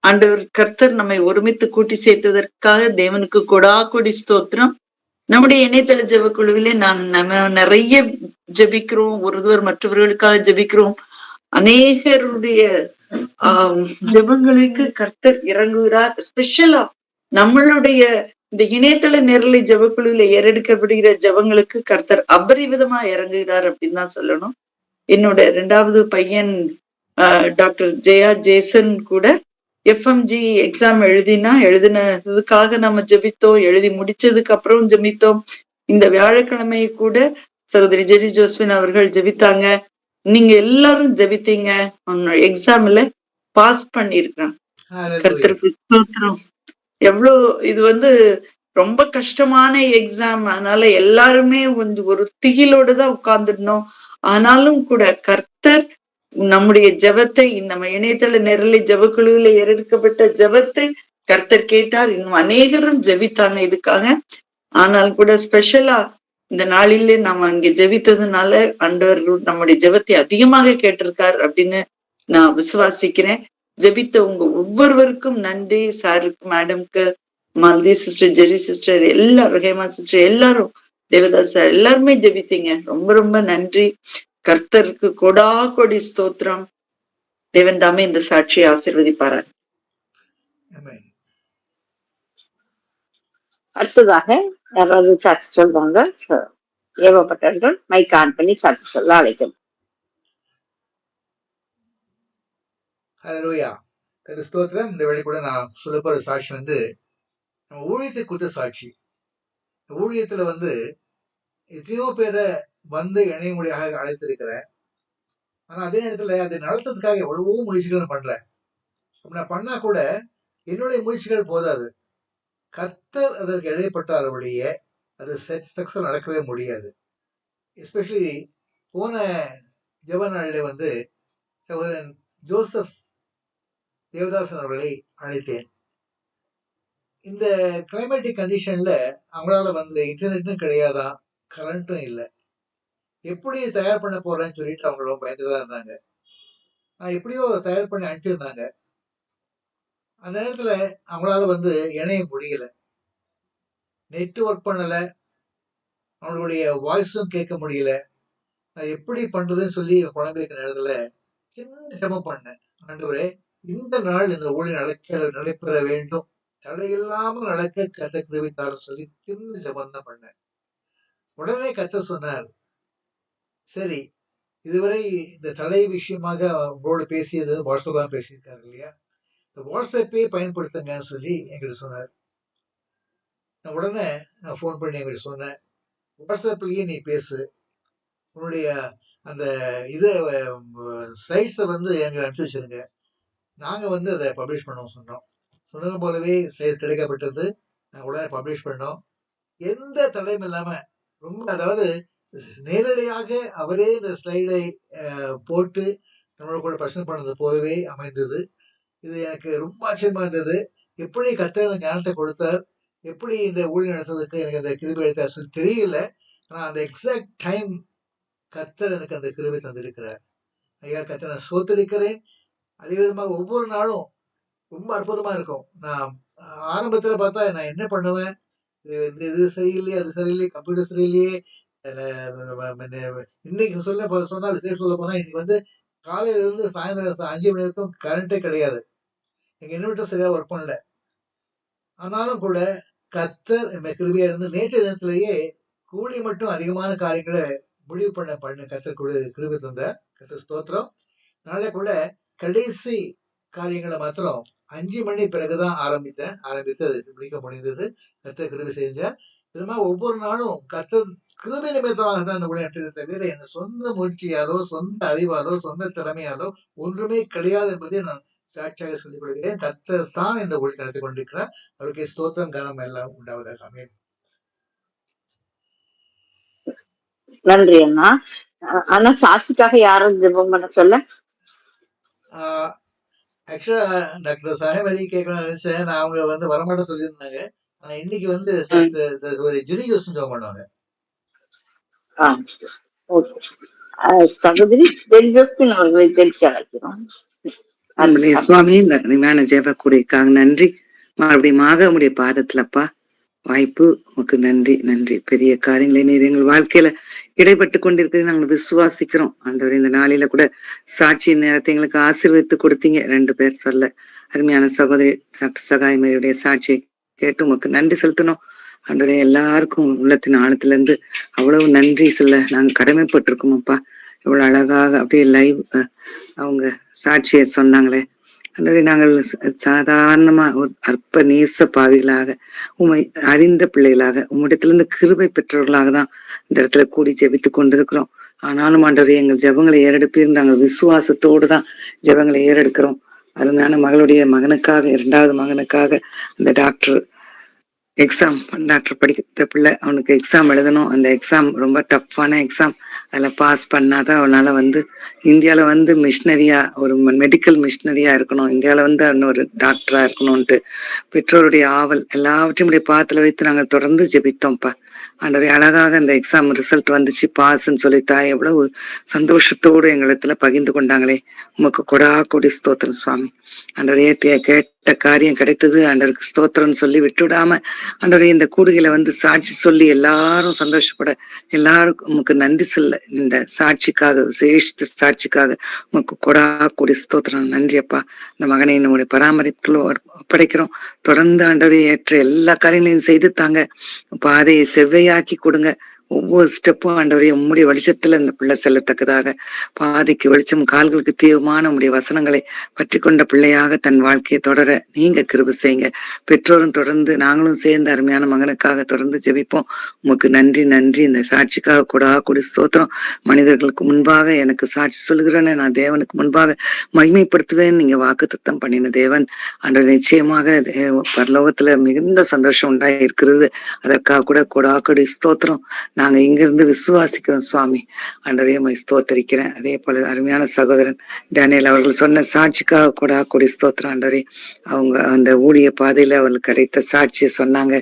ஆண்டவர் கர்த்தர் நம்மை ஒருமித்து கூட்டி சேர்த்ததற்காக தேவனுக்கு கொடாகொடி ஸ்தோத்திரம். நம்முடைய இணையதள ஜெபக்குழுவிலே நம்ம நிறைய ஜெபிக்கிறோம், ஒருவர் மற்றவர்களுக்காக ஜெபிக்கிறோம். அநேகருடைய ஜெபங்களுக்கு கர்த்தர் இறங்குகிறார். ஸ்பெஷலா நம்மளுடைய இந்த இணையதள நேரலை ஜெபக்குழுவில ஏறெடுக்கப்படுகிற ஜெபங்களுக்கு கர்த்தர் அபரிவிதமா இறங்குகிறார் அப்படின்னு தான் சொல்லணும். என்னோட 2வது பையன் டாக்டர் ஜெயா ஜேசன் கூட எஃப்எம்ஜி எக்ஸாம் எழுதினதுக்காக நம்ம ஜெபித்தோம், எழுதி முடிச்சதுக்கு அப்புறம் ஜெபித்தோம். இந்த வியாழக்கிழமை கூட சகோதரி ஜெரி ஜோஸ்பின் அவர்கள் ஜெபித்தாங்க. நீங்க எல்லாரும் ஜெபித்தீங்க, எக்ஸாம்ல பாஸ் பண்ணிருக்காங்க. கர்த்தருக்கு ஸ்தோத்திரம். எவ்வளவு இது ரொம்ப கஷ்டமான எக்ஸாம், அதனால எல்லாருமே ஒரு திகிலோடு தான் உட்கார்ந்துருந்தோம். ஆனாலும் கூட கர்த்தர் நம்முடைய ஜெபத்தை நம்ம இணையதள நேரலை ஜெபக்குழுவில ஏறெடுக்கப்பட்ட ஜெபத்தை கர்த்தர் கேட்டார். இன்னும் அநேகரும் ஜெபித்தாங்க இதுக்காக. ஆனால் கூட ஸ்பெஷலா இந்த நாளிலே நாம் அங்கே ஜெபித்ததுனால ஆண்டவர் நம்முடைய ஜெபத்தை அதிகமாக கேட்டிருக்கார் அப்படின்னு நான் விசுவாசிக்கிறேன். ஜெபித்த உங்க ஒவ்வொருவருக்கும் நன்றி. சாருக்கு, மேடம்க்கு, மாலதி சிஸ்டர், ஜெரி சிஸ்டர், எல்லாரும், ஹேமா சிஸ்டர், எல்லாரும், தேவதாஸ் சார், எல்லாருமே ஜெபித்தீங்க. ரொம்ப ரொம்ப நன்றி. கர்த்தருக்கு கொடா கொடி ஸ்தோத்திரம். தேவன் தாமே இந்த சாட்சியை ஆசீர்வதிப்பாரார். ஆமென். அடுத்ததாக யாராவது சாட்சி சொல்றாங்க? ஏவப்பட்டவர்கள் மைக் ஆன் பண்ணி சாட்சி சொல்ல அழைக்கும். ஹல்லேலூயா. கர்த்தருக்கு ஸ்தோத்திரம். இந்த வேளை கூட நான் சொல்ல போற சாட்சி வந்து நம்ம ஊழியத்தை குறித்த சாட்சி. ஊழியத்துல வந்து எத்தனையோ பேரை வந்து இணையமுடியாக அழைத்திருக்கிறேன். ஆனா அதே நேரத்துல அதை நடத்துறதுக்காக எவ்வளவோ முயற்சிகள் நான் பண்றேன். நான் பண்ணா கூட என்னுடைய முயற்சிகள் போதாது. கர்த்தர் அதற்கு இடைப்பட்டாலுடைய அது சக்சஸ் நடக்கவே முடியாது. எஸ்பெஷலி போன ஜெப நாளிலே வந்து சகோதரன் ஜோசப் தேவதாசன் அவர்களை அழைத்தேன். இந்த கிளைமேட்டிக் கண்டிஷன்ல அவங்களால வந்து இன்டர்நெட்டும் கிடையாதான், கரண்ட்டும் இல்லை. எப்படி தயார் பண்ண போறேன்னு சொல்லிட்டு அவங்க ரொம்ப பயந்துதான் இருந்தாங்க. நான் எப்படியோ தயார் பண்ணி அனுப்பிச்சிருந்தாங்க. அந்த நேரத்துல அவங்களால வந்து இணைய முடியல, நெட் ஒர்க் பண்ணல, அவங்களுடைய வாய்ஸும் கேட்க முடியல. நான் எப்படி பண்றதுன்னு சொல்லி குழந்தைக்கு நேரத்துல சின்ன சிரமம் பண்ணேன். ஆண்டவரே, இந்த நாள் இந்த ஊழியர் நடைபெற வேண்டும், தடையில்லாமல் நடக்க கத்த கிருபைத்தாரும் சொல்லி சின்ன ஜெபம் தான் பண்ணேன். உடனே கத்த சொன்னார், சரி, இதுவரை இந்த தடை விஷயமாக உங்களோட பேசியது வாட்ஸ்அப் தான் பேசியிருக்காரு இல்லையா, இந்த வாட்ஸ்அப்பே பயன்படுத்துங்கன்னு சொல்லி எங்கிட்ட சொன்னார். நான் உடனே ஃபோன் பண்ணி எங்கிட்ட சொன்னேன், வாட்ஸ்அப்லயே நீ பேசு, உன்னுடைய அந்த இது ஸ்லைட்ஸை வந்து எங்களுக்கு அனுப்பிச்சு வச்சிருங்க, நாங்க வந்து அதை பப்ளிஷ் பண்ணுவோம் சொன்னோம். சொன்னது போலவே ஸ்லைட் கிடைக்கப்பட்டது. நாங்கள் உடனே பப்ளிஷ் பண்ணோம். எந்த தடையும் இல்லாம, ரொம்ப, அதாவது நேரடியாக அவரே இந்த ஸ்லைடை போட்டு நம்மளோட கூட பிரச்சனை பண்ணது போலவே அமைந்தது. இது எனக்கு ரொம்ப ஆச்சரியமா இருந்தது. எப்படி கர்த்தர் ஞானத்தை கொடுத்தார், எப்படி இந்த ஊழியர் நடத்துறதுக்கு எனக்கு அந்த கிருபை எடுத்தார் சொல்லி தெரியல. ஆனா அந்த எக்ஸாக்ட் டைம் கர்த்தர் எனக்கு அந்த கிருபை தந்திருக்கிறார். ஐயா, கர்த்தர் நான் சோத்தரிக்கிறேன். அதே விதமாக ஒவ்வொரு நாளும் ரொம்ப அற்புதமா இருக்கும். நான் ஆரம்பத்துல பார்த்தா நான் என்ன பண்ணுவேன், இது சரியில்லையே, அது சரியில்லையே, கம்ப்யூட்டர் சரியில்லையே, இன்னைக்கு சொன்னா விசேஷம் சொல்ல போனா, இன்னைக்கு வந்து காலையில இருந்து சாயந்தரம் 5 மணி வரைக்கும் கரண்டே கிடையாது. எங்க இன்வெர்டர் சரியா ஒர்க் பண்ணல. ஆனாலும் கூட கர்த்தர் கிருபையா இருந்து நேற்று தினத்திலேயே கூடி மட்டும் அதிகமான காரியங்களை முடிவு பண்ண கர்த்தர் கிருபை தந்தார். கர்த்தர் ஸ்தோத்திரம். நாளை கூட கடைசி காரியங்களை மாத்திரம் 5 மணி பிறகுதான் ஆரம்பித்து அது முடிக்க முடிந்தது. கர்த்தர் கிருபை செஞ்சார். இது மாதிரி ஒவ்வொரு நாளும் கர்த்தர் கிருபை நிமித்தமாக தான் இந்த ஊழியத்தை தவிர என் சொந்த முயற்சியாலோ, சொந்த அறிவாலோ, சொந்த திறமையாலோ ஒன்றுமே கிடையாது என்பதை நான் சாட்சியாக சொல்லிக் கொள்கிறேன். கர்த்தர் தான் இந்த ஊழியத்தை நடத்தி கொண்டிருக்கிறார். அவருக்கு ஸ்தோத்திரம், கனம் எல்லாம் உண்டாவதாக. ஆமென். நன்றி அண்ணா. ஆனா சாட்சிக்காக யாரும் ஜெபம் பண்ண சொல்ல? ஆக்சுவலா டாக்டர் சாஹிப் அலி கேட்கணும்னு நினைச்சேன். நான் அவங்க வந்து வரமாட்ட சொல்லியிருந்தாங்க. ஆனா இன்னைக்கு வந்து ஒரு ஜெரி ஜோசன் ஜெபம் பண்ணுவாங்க. சகோதரி ஜெரிஜோஸ்பின் அவர்களை ஜெயிச்சு அழைக்கிறோம். சுவாமி, இந்த அருமையான ஜெபக்கூடியக்காக நன்றி. மறுபடியும் உடைய பாதத்துலப்பா வாய்ப்பு உமக்கு நன்றி. நன்றி. பெரிய காரியங்களை நீர் எங்கள் வாழ்க்கையில இடைப்பட்டு கொண்டிருக்கிறது நாங்கள் விசுவாசிக்கிறோம். ஆண்டவர், இந்த நாளில கூட சாட்சி நேரத்தை எங்களுக்கு ஆசீர்வதித்து கொடுத்தீங்க. 2 பேர் சொல்ல அருமையான சகோதரி டாக்டர் சகாயமரியுடைய சாட்சியை கேட்டு உமக்கு நன்றி செலுத்தணும். ஆண்டவரே, எல்லாருக்கும் உள்ளத்தின் ஆழத்துல இருந்து அவ்வளவு நன்றி சொல்ல நாங்க கடமைப்பட்டிருக்கோம். அப்பா, எவ்வளவு அழகாக அப்படியே லைவ் அவங்க சாட்சியை சொன்னாங்களே. ஆண்டவரே, நாங்கள் சாதாரணமா ஒரு அற்ப நேச பாவிகளாக, உமை அறிந்த பிள்ளைகளாக, உம்மிடத்திலிருந்து கிருபை பெற்றவர்களாக தான் இந்த இடத்துல கூடி ஜெபித்து கொண்டிருக்கிறோம். ஆனாலும் ஆண்டவரே, எங்கள் ஜெபங்களை ஏறெடுப்பீர். நாங்கள் விசுவாசத்தோடு தான் ஜெபங்களை ஏறெடுக்கிறோம். அருமையான மகளுடைய மகனுக்காக, 2வது மகனுக்காக அந்த டாக்டர் எக்ஸாம் டாக்டர் படிக்கிற பிள்ளை, அவனுக்கு எக்ஸாம் எழுதணும். அந்த எக்ஸாம் ரொம்ப டஃப்பான எக்ஸாம். அதில் பாஸ் பண்ணாதான் அவனால் வந்து இந்தியாவில் வந்து மிஷினரியா, ஒரு மெடிக்கல் மிஷினரியா இருக்கணும், இந்தியாவில் வந்து இன்னொரு டாக்டரா இருக்கணும்ன்ட்டு பெற்றோருடைய ஆவல் எல்லாவற்றையும் இப்படி பாத்துல வைத்து நாங்கள் தொடர்ந்து ஜெபித்தோம்ப்பா. ஆண்டவரே, அழகாக அந்த எக்ஸாம் ரிசல்ட் வந்துச்சு, பாஸ்ன்னு சொல்லித்தா எவ்வளவு சந்தோஷத்தோடு எங்களிடத்துல பகிர்ந்து கொண்டாங்களே. உமக்கு கொடா கொடி ஸ்தோத்திரம் சுவாமி. ஆண்டவரே, கேட்ட காரியம் கிடைத்தது, ஆண்டவருக்கு ஸ்தோத்திரம்னு சொல்லி விட்டுவிடாம ஆண்டவரே இந்த கூடுகையில வந்து சாட்சி சொல்லி எல்லாரும் சந்தோஷப்பட, எல்லாருக்கும் உமக்கு நன்றி சொல்ல, இந்த சாட்சிக்காக, விசேஷித்த சாட்சிக்காக உமக்கு கொடா கொடி ஸ்தோத்திரம். நன்றி அப்பா. இந்த மகனை நம்முடைய பராமரிப்புக்குள்ள ஒப்படைக்கிறோம். தொடர்ந்து ஆண்டவரே ஏற்ற எல்லா காரியங்களையும் செய்து தாங்க, பாதையை செவ்வையாக்கி கொடுங்க. ஒவ்வொரு ஸ்டெப்பும் ஆண்டவரே உம்முடைய வெளிச்சத்துல இந்த பிள்ளை செல்லத்தக்கதாக, பாதைக்கு வெளிச்சம், கால்களுக்கு தீவிரமான உம்முடைய வசனங்களை பற்றி கொண்ட பிள்ளையாக தன் வாழ்க்கையை தொடர நீங்க கிருபை செய்யுங்க. பெற்றோரும் தொடர்ந்து நாங்களும் சேர்ந்து அருமையான மகனுக்காக தொடர்ந்து ஜெபிப்போம். உமக்கு நன்றி நன்றி. இந்த சாட்சிக்காக கொடா கொடி ஸ்தோத்திரம். மனிதர்களுக்கு முன்பாக எனக்கு சாட்சி சொல்லுகிறேன்னு நான் தேவனுக்கு முன்பாக மகிமைப்படுத்துவேன் நீங்க வாக்குத்தத்தம் பண்ணின தேவன். ஆண்டவர் நிச்சயமாக பரலோகத்துல மிகுந்த சந்தோஷம் உண்டாய் இருக்கிறது. அதற்காக கூட கொடா கொடி ஸ்தோத்திரம். நாங்க இங்கிருந்து விசுவாசிக்கிறோம் சுவாமி. ஆண்டவரே உம்மை ஸ்தோத்தரிக்கிறேன். அதே போல அருமையான சகோதரன் டேனியல் அவர்கள் சொன்ன சாட்சிக்காக கூட கொடி ஸ்தோத்திரம். ஆண்டவரே, அவங்க அந்த ஊழிய பாதையில அவர்களுக்கு கிடைத்த சாட்சியை சொன்னாங்க.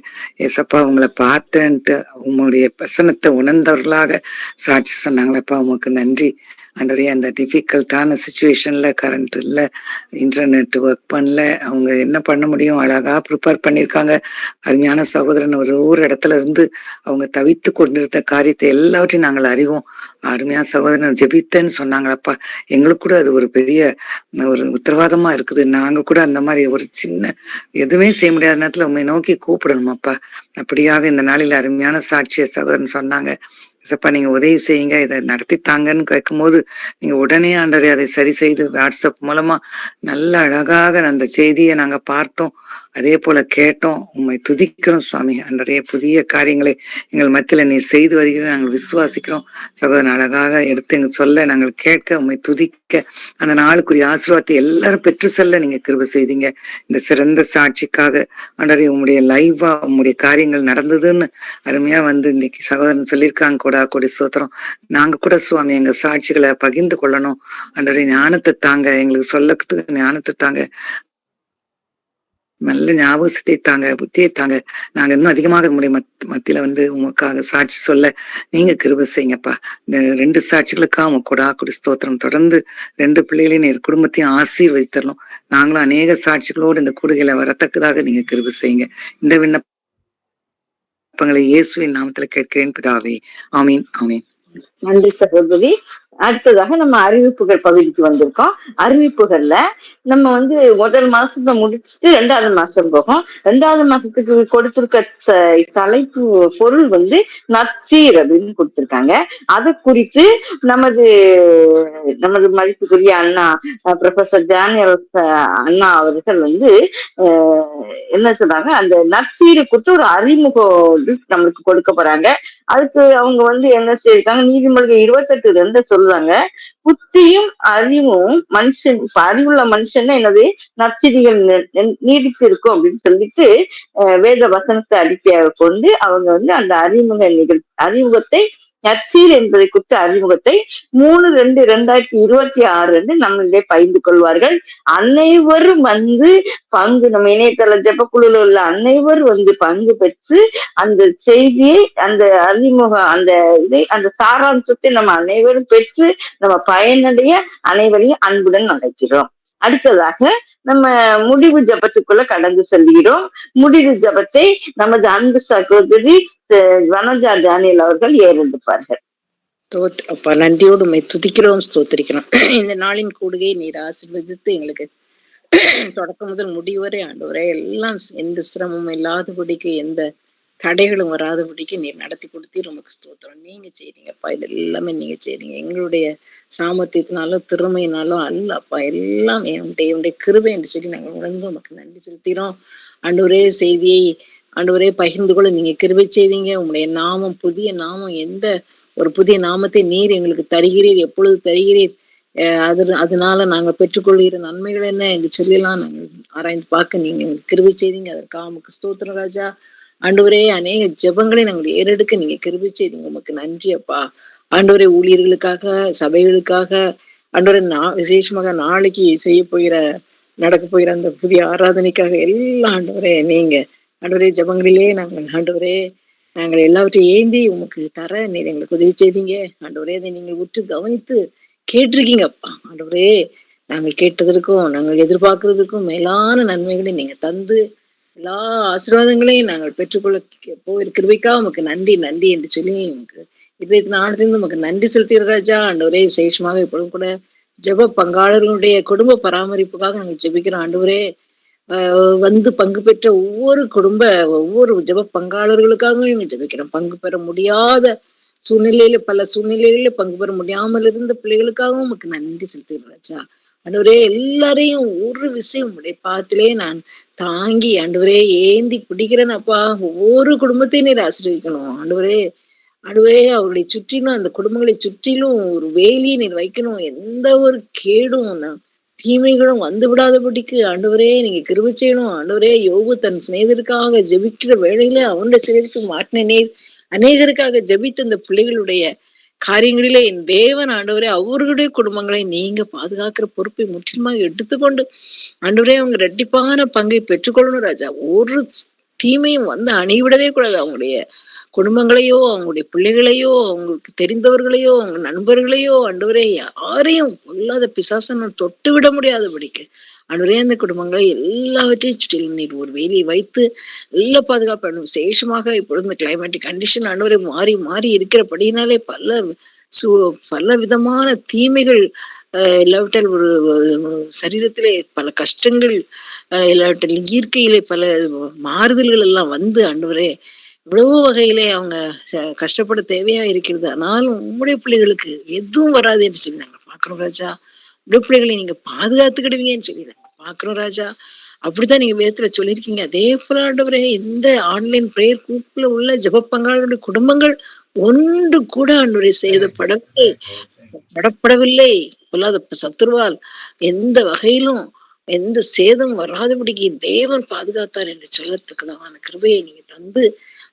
ஏசப்பா, உங்களை பார்த்தேன்ட்டு உங்களுடைய வசனத்தை உணர்ந்தவர்களாக சாட்சி சொன்னாங்களப்பா. உமக்கு நன்றி ஆண்டவரே. அந்த டிஃபிகல்ட்டான சுச்சுவேஷன்ல கரண்ட் இல்லை, இன்டர்நெட் ஒர்க் பண்ணல, அவங்க என்ன பண்ண முடியும், அழகா ப்ரிப்பேர் பண்ணியிருக்காங்க. அருமையான சகோதரன் ஒரு இடத்துல இருந்து அவங்க தவித்து கொண்டிருந்த காரியத்தை எல்லாவற்றையும் நாங்கள் அறிவோம். அருமையான சகோதரன் ஜெபித்தேன்னு சொன்னாங்களப்பா. எங்களுக்கு கூட அது ஒரு பெரிய ஒரு உத்தரவாதமா இருக்குது. நாங்க கூட அந்த மாதிரி ஒரு சின்ன எதுவுமே செய்ய முடியாத நேரத்துல உண்மை நோக்கி கூப்பிடணுமாப்பா. அப்படியாக இந்த நாளில் அருமையான சாட்சிய சகோதரன் சொன்னாங்க. சப்பா, நீங்க உதவி செய்யுங்க, இதை நடத்தித்தாங்கன்னு கேட்கும் போது நீங்க உடனே ஆண்டவரே அதை சரி செய்து வாட்ஸ்அப் மூலமா நல்ல அழகாக அந்த செய்தியை நாங்க பார்த்தோம், அதே போல கேட்டோம். உண்மை துதிக்கிறோம் சுவாமி. ஆண்டவரே, புதிய காரியங்களை எங்கள் மத்தியில நீ செய்து வருகிறத நாங்கள் விசுவாசிக்கிறோம். சகோதரன் அழகாக எடுத்து எங்க சொல்ல நாங்கள் கேட்க, உண்மை துதிக்க, அந்த நாளுக்குரிய ஆசீர்வாதத்தை எல்லாரும் பெற்று செல்ல நீங்க கிருபை செய்தீங்க. இந்த சிறந்த சாட்சிக்காக ஆண்டவரே, உங்களுடைய லைவா உங்களுடைய காரியங்கள் நடந்ததுன்னு அருமையா வந்து இன்னைக்கு சகோதரன் சொல்லியிருக்காங்க. கூட கொடி ஸ்தோத்திரம். நாங்க கூட சுவாமி எங்க சாட்சிகளை பகிர்ந்து கொள்ளணும். ஆண்டவரே, ஞானத்தை தாங்க, எங்களுக்கு சொல்லத்துக்கு ஞானத்தை தாங்க, நல்ல ஞாபகத்தை தாங்க, புத்தியை தாங்க. நாங்க இன்னும் அதிகமாக நம்முடைய மத்தியில வந்து உமக்காக சாட்சி சொல்ல நீங்க கிருபை செய்யுங்கப்பா. இந்த 2 சாட்சிகளுக்காக உங்க கொடா கொடி ஸ்தோத்திரம். தொடர்ந்து 2 பிள்ளைகளையும் என் குடும்பத்தையும் ஆசீர்வதித்தரணும். நாங்களும் அநேக சாட்சிகளோடு இந்த கூடுகையில வரத்தக்கதாக நீங்க கிருபை செய்யுங்க. இந்த விண்ணப்பங்களை இயேசுவின் நாமத்துல கேட்கிறேன் பிதாவே. ஆமீன் ஆமீன். நன்றி சகோதரி. அடுத்ததாக நம்ம அறிவிப்புகள் பகுதிக்கு வந்திருக்கோம். அறிவிப்புகள்ல நம்ம வந்து முதல் மாசத்தை முடிச்சுட்டு 2வது மாசம் போகும். 2வது மாசத்துக்கு கொடுத்திருக்க தலைப்பு பொருள் வந்து நற்சீர் அப்படின்னு கொடுத்திருக்காங்க. அதை குறித்து நமது மதிப்புக்குரிய அண்ணா ப்ரொஃபசர் டேனியல் அண்ணா அவர்கள் வந்து என்ன சொன்னாங்க, அந்த நற்சீரை குறித்து ஒரு அறிமுகம் நம்மளுக்கு கொடுக்க போறாங்க. அதுக்கு அவங்க வந்து என்ன செய்யிருக்காங்க, நீதிமொழிகள் 28:2 சொல்றாங்க, புத்தியும் அறிவும் மனுஷன், இப்ப அறிவுள்ள மனுஷன் என்னது, நற்செய்திகள் நீடித்து இருக்கும் அப்படின்னு சொல்லிட்டு வேத வசனத்தை அடிப்படையாக கொண்டு அவங்க வந்து அந்த அறிமுகத்தை நற்சீர் என்பதை குறித்த அறிமுகத்தை 3/2/2026 நம்மளே பகிர்ந்து கொள்வார்கள். அனைவரும் வந்து பங்கு, நம்ம இணையதள ஜெபக்குழுல உள்ள அனைவரும் வந்து பங்கு பெற்று அந்த செய்தியை, அந்த அறிமுகம், அந்த சாராம்சத்தை நம்ம அனைவரும் பெற்று நம்ம பயனடைய அனைவரையும் அன்புடன் அழைக்கிறோம். அடுத்ததாக நம்ம முடிவு ஜபத்துக்குள்ள கடந்து செல்கிறோம். முடிவு ஜபத்தை நமது அன்பு சகோதரி வனஜா டேனியல் அவர்கள் ஏறெடுப்பார்கள். அப்பா, நன்றியோடு உம்மை துதிக்கிறோம், ஸ்தோத்திரிக்கிறோம். இந்த நாளின் கூடுகை நீர் ஆசீர்வதித்து எங்களுக்கு தொடக்கம் முதல் முடிவரை ஆண்டவரே எல்லாம் எந்த சிரமமும் இல்லாதபடிக்கு, எந்த தடைகளும் வராதபடிக்கு நீர் நடத்தி கொடுத்தீர். உமக்கு ஸ்தோத்திரம். நீங்க செய்றீங்கப்பா, இது எல்லாமே நீங்க செய்றீங்க. எங்களுடைய சாமர்த்தியத்தினாலும் திறமையினாலும் அல்லப்பா, எல்லாம் என்னுடைய கிருபை என்று சொல்லி நாங்கள் உணர்ந்து உமக்கு நன்றி செலுத்தினோம். ஆண்டவரே, செய்தியை ஆண்டவரே பகிர்ந்து கொள்ள நீங்க கிருபை செய்தீங்க. உங்களுடைய நாமம், புதிய நாமம், எந்த ஒரு புதிய நாமத்தை நீர் எங்களுக்கு தருகிறீர், எப்பொழுது தருகிறீர், அதனால நாங்க பெற்றுக்கொள்கிற நன்மைகள் என்ன என்று சொல்லலாம் நாங்கள் ஆராய்ந்து பார்க்க நீங்க கிருபை செய்தீங்க. அதற்காக உமக்கு ஸ்தோத்திரம் ராஜா. ஆண்டவரே அநேக ஜெபங்களை நாங்கள் ஏறெடுக்க நீங்க கிருபை செய்தீங்க, உமக்கு நன்றி அப்பா. ஆண்டவரே ஊழியர்களுக்காக, சபைகளுக்காக, ஆண்டவரே விசேஷமாக நாளைக்கு செய்ய போகிற நடக்க போகிற அந்த புதிய ஆராதனைக்காக எல்லாம் ஆண்டவரே நீங்க ஆண்டவரே ஜெபங்களிலே நாங்கள் எல்லாவற்றையும் ஏந்தி உமக்கு தர நீர் எங்களுக்கு உதவி செய்தீங்க ஆண்டவரே. அதை நீங்கள் உற்று கவனித்து கேட்டிருக்கீங்க அப்பா. ஆண்டவரே நாங்கள் கேட்டதற்கும் நாங்கள் எதிர்பார்க்கறதுக்கும் மேலான நன்மைகளை நீங்க தந்து எல்லா ஆசீர்வாதங்களையும் நாங்கள் பெற்றுக்கொள்ள போயிருக்கிறவைக்கா உமக்கு நன்றி நன்றி என்று சொல்லி உமக்கு இதயத்தின் ஆனத்திலிருந்து உமக்கு நன்றி செலுத்திய ராஜா. ஆண்டவரே விசேஷமாக இப்பொழுதும் கூட ஜெப பங்காளர்களுடைய குடும்ப பராமரிப்புக்காக நாங்கள் ஜெபிக்கிறோம் ஆண்டவரே. வந்து பங்கு பெற்ற ஒவ்வொரு ஜெப பங்காளர்களுக்காகவும் இவங்க ஜெபிக்கிறோம். பங்கு பெற முடியாத பல சூழ்நிலையில பங்கு பெற முடியாமல் இருந்த பிள்ளைகளுக்காகவும் உமக்கு நன்றி செலுத்துகிறேன் ராஜா. ஆண்டவரே எல்லாரையும் ஒரு விஷயம் உடைய பாத்திலே நான் தாங்கி ஆண்டவரே ஏந்தி பிடிக்கிறேன் அப்பா. ஒவ்வொரு குடும்பத்தையும் நீர் ஆசீர்வதிக்கணும் ஆண்டவரே. ஆண்டவரே அவர்களை சுற்றிலும் அந்த குடும்பங்களை சுற்றிலும் ஒரு வேலியை நீர் வைக்கணும். எந்த ஒரு கேடும் தீமைகளும் வந்து விடாதபடிக்கு ஆண்டவரே நீங்க கிருபை செய்யணும் ஆண்டவரே. யோபு தன் சிநேகிதருக்காக ஜெபிக்கிற வேளையில அவனுடைய சிநேகிதருக்கு மாட்டின நீர் அநேகருக்காக ஜெபித்த அந்த பிள்ளைகளுடைய காரியங்களிலே என் தேவன் ஆண்டவரே அவர்களுடைய குடும்பங்களை நீங்க பாதுகாக்கிற பொறுப்பை முற்றிலுமாக எடுத்துக்கொண்டு ஆண்டவரே அவங்க ரெட்டிப்பான பங்கை பெற்றுக்கொள்ளணும் ராஜா. ஒரு தீமையும் வந்து அணிவிடவே கூடாது. அவங்களுடைய குடும்பங்களையோ அவங்களுடைய பிள்ளைகளையோ அவங்களுக்கு தெரிந்தவர்களையோ அவங்க நண்பர்களையோ ஆண்டவரே யாரையும் பொல்லாத பிசாசன தொட்டு விட முடியாதபடிக்கு ஆண்டவரே அந்த குடும்பங்களை எல்லாவற்றையும் சுற்றிலும் நீர் ஒரு வேலியை வைத்து நல்ல பாதுகாப்பு. விசேஷமாக இப்பொழுது இந்த கிளைமேட்டிக் கண்டிஷன் ஆண்டவரே மாறி மாறி இருக்கிறபடினாலே பல விதமான தீமைகள் இல்லாவிட்டால் ஒரு சரீரத்திலே பல கஷ்டங்கள் இல்லாவிட்டால் இயற்கையிலே பல மாறுதல்கள் எல்லாம் வந்து ஆண்டவரே இவ்வளவு வகையிலே அவங்க கஷ்டப்பட தேவையா இருக்கிறது. ஆனாலும் உங்களுடைய பிள்ளைகளுக்கு எதுவும் வராது என்று சொல்லி நாங்க பாக்குறோம் ராஜா. உங்களுடைய பிள்ளைகளை நீங்க பாதுகாத்துக்கிடுவீங்கன்னு சொல்லி நாங்க பாக்குறோம் ராஜா. அப்படித்தான் நீங்க வேதத்துல சொல்லியிருக்கீங்க. அதே போல ஆண்டவரே இந்த ஆன்லைன் பிரேயர் குரூப்ல உள்ள ஜெப பங்காளருடைய குடும்பங்கள் ஒன்று கூட ஆண்டவரே படப்படவில்லை. பொல்லாத சத்துருவால் எந்த வகையிலும் எந்த சேதம் வராதபடிக்கு தேவன் பாதுகாத்தார் என்று சொல்லத்துக்குதான கிருபையை நீங்க தந்து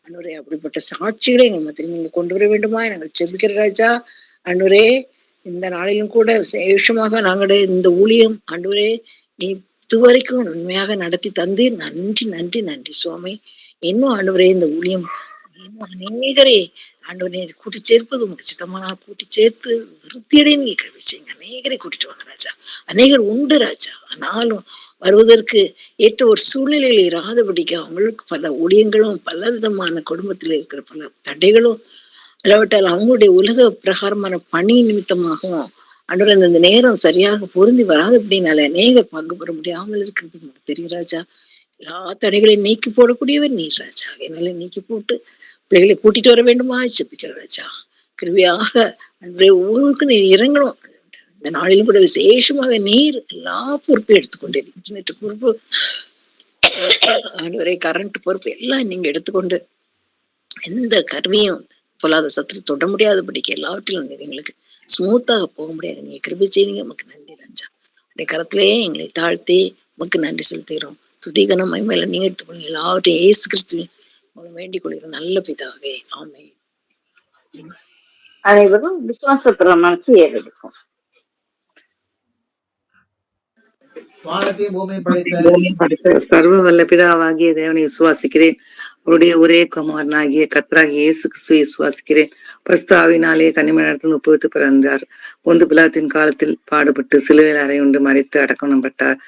அன்னுரே அப்படிப்பட்ட சாட்சிகளை எங்க மத்தியில் நீங்க கொண்டு வர வேண்டுமா நாங்கள் செபிக்கிற ராஜா. அன்னுரே இந்த நாளிலும் கூட விசேஷமாக நாங்களுடைய இந்த ஊழியம் ஆண்டவரே இதுவரைக்கும் நன்மையாக நடத்தி தந்து நன்றி நன்றி நன்றி சுவாமி. இன்னும் ஆண்டவரே இந்த ஊழியம் இன்னும் அநேகரே ஆண்டவரே கூட்டி சேர்ப்பது உங்களுக்கு சித்தமான கூட்டி சேர்த்து விருத்தியடைய நீங்க கருவிச்சீங்க. அநேகரை கூட்டிட்டு வாங்க ராஜா. அநேகர் உண்டு ராஜா. ஆனாலும் வருவதற்கு ஏற்ற ஒரு சூழ்நிலையில் இராதபடிக்கு அவங்களுக்கு பல ஊழியங்களும் பல விதமான குடும்பத்தில் இருக்கிற பல தடைகளும் இல்லாவிட்டால் அவங்களுடைய உலக பிரகாரமான பணி நிமித்தமாகவும் ஆண்டவர் அந்த நேரம் சரியாக பொருந்தி வராது அப்படின்னால அநேகர் பங்கு பெற முடியாமல் இருக்கிறது உங்களுக்கு தெரியும் ராஜா. எல்லா தடைகளையும் நீக்கி போடக்கூடியவர் நீர் ராஜா. என்னால நீக்கி போட்டு பிள்ளைகளை கூட்டிட்டு வர வேண்டுமா செபிக்கிற ராஜா. கிருவியாக அன்றைய ஊருக்கு நீர் இறங்கணும். இந்த நாளிலும் கூட விசேஷமாக நீர் எல்லா பொறுப்பையும் எடுத்துக்கொண்டு இன்டர்நெட் பொறுப்பு ஆண்டவரே கரண்ட் பொறுப்பு எல்லாம் நீங்க எடுத்துக்கொண்டு எந்த கருவியும் பொல்லாத சத்துரு தொட முடியாதபடிக்கு எல்லாவற்றிலும் எங்களுக்கு ஸ்மூத்தாக போக முடியாது. நீங்க கிருபை செய்தீங்க. நமக்கு நன்றி ராஜா. உடைய கரத்திலேயே எங்களை தாழ்த்தி நமக்கு நன்றி செலுத்துகிறோம். துதிகனம் மகிமையில நீங்க எடுத்துக்கொள்ளுங்க. எல்லாவற்றையும் இயேசு கிறிஸ்துவின் வேண்டிக் கொள்கிறோம் நல்ல பிதாவே. ஆமென். அனைவரும் விசுவாசத்துல மனசு ஏறெடுக்கும். வானத்தையும் பூமியும் படைத்த சர்வ வல்ல பிதாவாகிய தேவனை விசுவாசிக்கிறேன். அவருடைய ஒரே குமாரனாகிய கர்த்தராகிய இயேசு கிறிஸ்துவை விசுவாசிக்கிறேன். பரிசுத்தாவினாலே கன்னிமரியாளிடத்தில் உட்பவித்து பிறந்தார். பொந்து பிலாத்தின் காலத்தில் பாடுபட்டு சிலுவையில் அறையுண்டு மரித்து அடக்கணப்பட்டார்.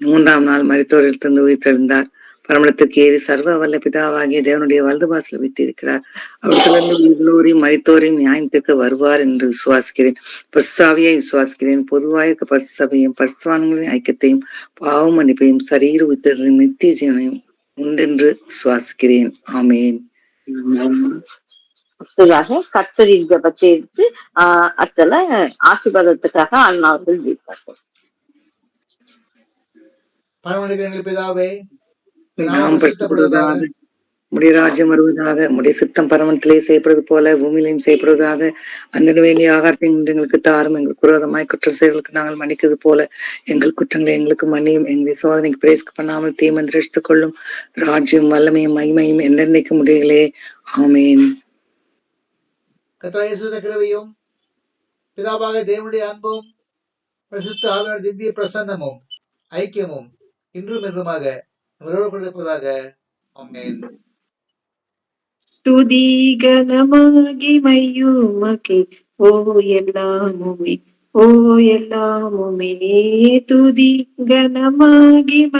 3ஆம் நாள் மரித்தோரில் தந்து உயிர்த்தெழுந்தார். பரமளத்துக்கு ஏறி சர்வ வல்ல பிதாவாகிய தேவனுடைய வலது வாசல விட்டிருக்கிறார். அவற்றிலிருந்து உயிரோரையும் மரித்தோரையும் நியாயத்திற்கு வருவார் என்று விசுவாசிக்கிறேன். பரிசுத்தாவியை விசுவாசிக்கிறேன். பொதுவாக இருக்க பரிசுசபையும் பரிசுத்தவான்களின் ஐக்கியத்தையும் பாவம் மன்னிப்பையும் சரீர உயிர்த்தெழுதலையும் நித்திய ஜீவனையும் உண்டென்று விசுவாசிக்கிறேன். ஆமேன். கர்த்தரின் ஜெபத்தை எடுத்து அத்தல ஆசீர்வாதத்துக்காக அண்ணாவர்கள் ஜெயிப்பார்கள். பரமனிக்கிற பிதாவே, நாம் பரிசுத்தப்படுவதாக உடைய ராஜ்யம் வருவதாக, உடைய சித்தம் பரமத்திலே செய்யப்படுவது போல பூமியிலையும் செய்யப்படுவதாக. அண்ணன் வேண்டிய ஆகாரத்தை எங்களுக்கு தாரும். எங்களுக்கு விரோதமாய் குற்ற செயல்களுக்கு நாங்கள் மன்னிக்கிறது போல எங்கள் குற்றங்களை எங்களுக்கு மன்னியும். எங்களை சோதனைக்கு பிரேசிக்க பண்ணாமல் தீமந்திர எடுத்துக் கொள்ளும். ராஜ்யம் வல்லமையும் மகிமையும் என்னென்னைக்கு முடியலே. ஆமேன். கர்த்தராகிய இயேசுவின் கிருபையும் பிதாவாகிய தேவனுடைய அன்பும் பரிசுத்த ஆவியானவருடைய திவ்ய பிரசன்னமும் ஐக்கியமும் இன்றும் என்றுமாக நம்மளோடு கூட இருப்பதாக. ஆமென். துதி கனமகிமையுமக்கே ஓ எல்லாமுமே, ஓ எல்லாமுமே. துதி கனமகிமையுமக்கே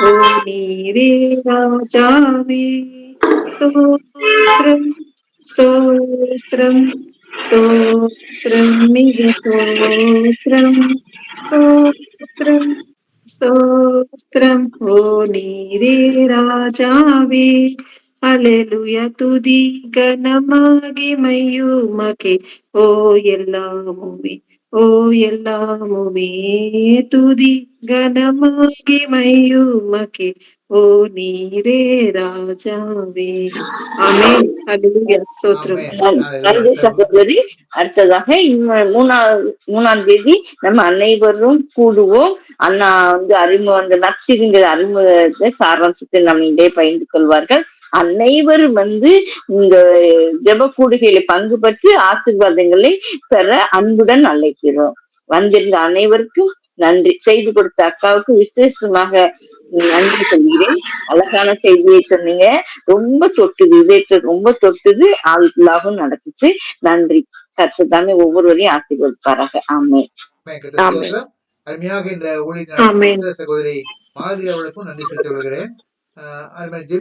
ஓ நீரே ராஜாவே. ஸ்தோத்திரம் ஸ்தோத்திரம் ஸ்தோத்திரம் மிக ஸ்தோத்திரம் ஸ்தோத்திரம் ஸ்தோத்திரம் ஓ நீரே ராஜாவே. ஹல்லேலூயா துதி கனமகிமையுமக்கே ஓ எல்லாமுமே, ஓ எல்லாமுமே. துதி கனமகிமையுமக்கே ஓ நீரே ராஜாவே. ஆமென். ஹல்லேலூயா ஸ்தோத்திரம். ஆமென். நன்றி சகோதரி. அடுத்ததாக மூணாம் தேதி நம்ம அனைவரும் கூடுவோம். அண்ணா அறிமுகம், அந்த நற்செய்திங்கிற அறிமுகத்தை சாராம்சத்தை நம்ம இங்கே பகிர்ந்து கொள்வார்கள். அனைவரும் இந்த ஜெப கூடுகையில பங்கு பற்றி ஆசீர்வாதங்களை பெற அன்புடன் அழைக்கிறோம். வந்திருந்த அனைவருக்கும் நன்றி. செய்தி கொடுத்த அக்காவுக்கு விசேஷமாக நன்றி சொல்கிறேன். அழகான செய்தியை சொன்னீங்க. ரொம்ப தொட்டுது, இதயத்தை ரொம்ப தொட்டுது, ஆளுக்குள்ளாகவும் நடந்துச்சு. நன்றி. கர்த்தர் ஒவ்வொருவரையும் ஆசீர்வதிப்பாராக. ஆமென். அருமையாக இந்த ஊழியர் சகோதரி மாலதி அவர்களுக்கும் நன்றி செலுத்தி கொள்கிறேன்.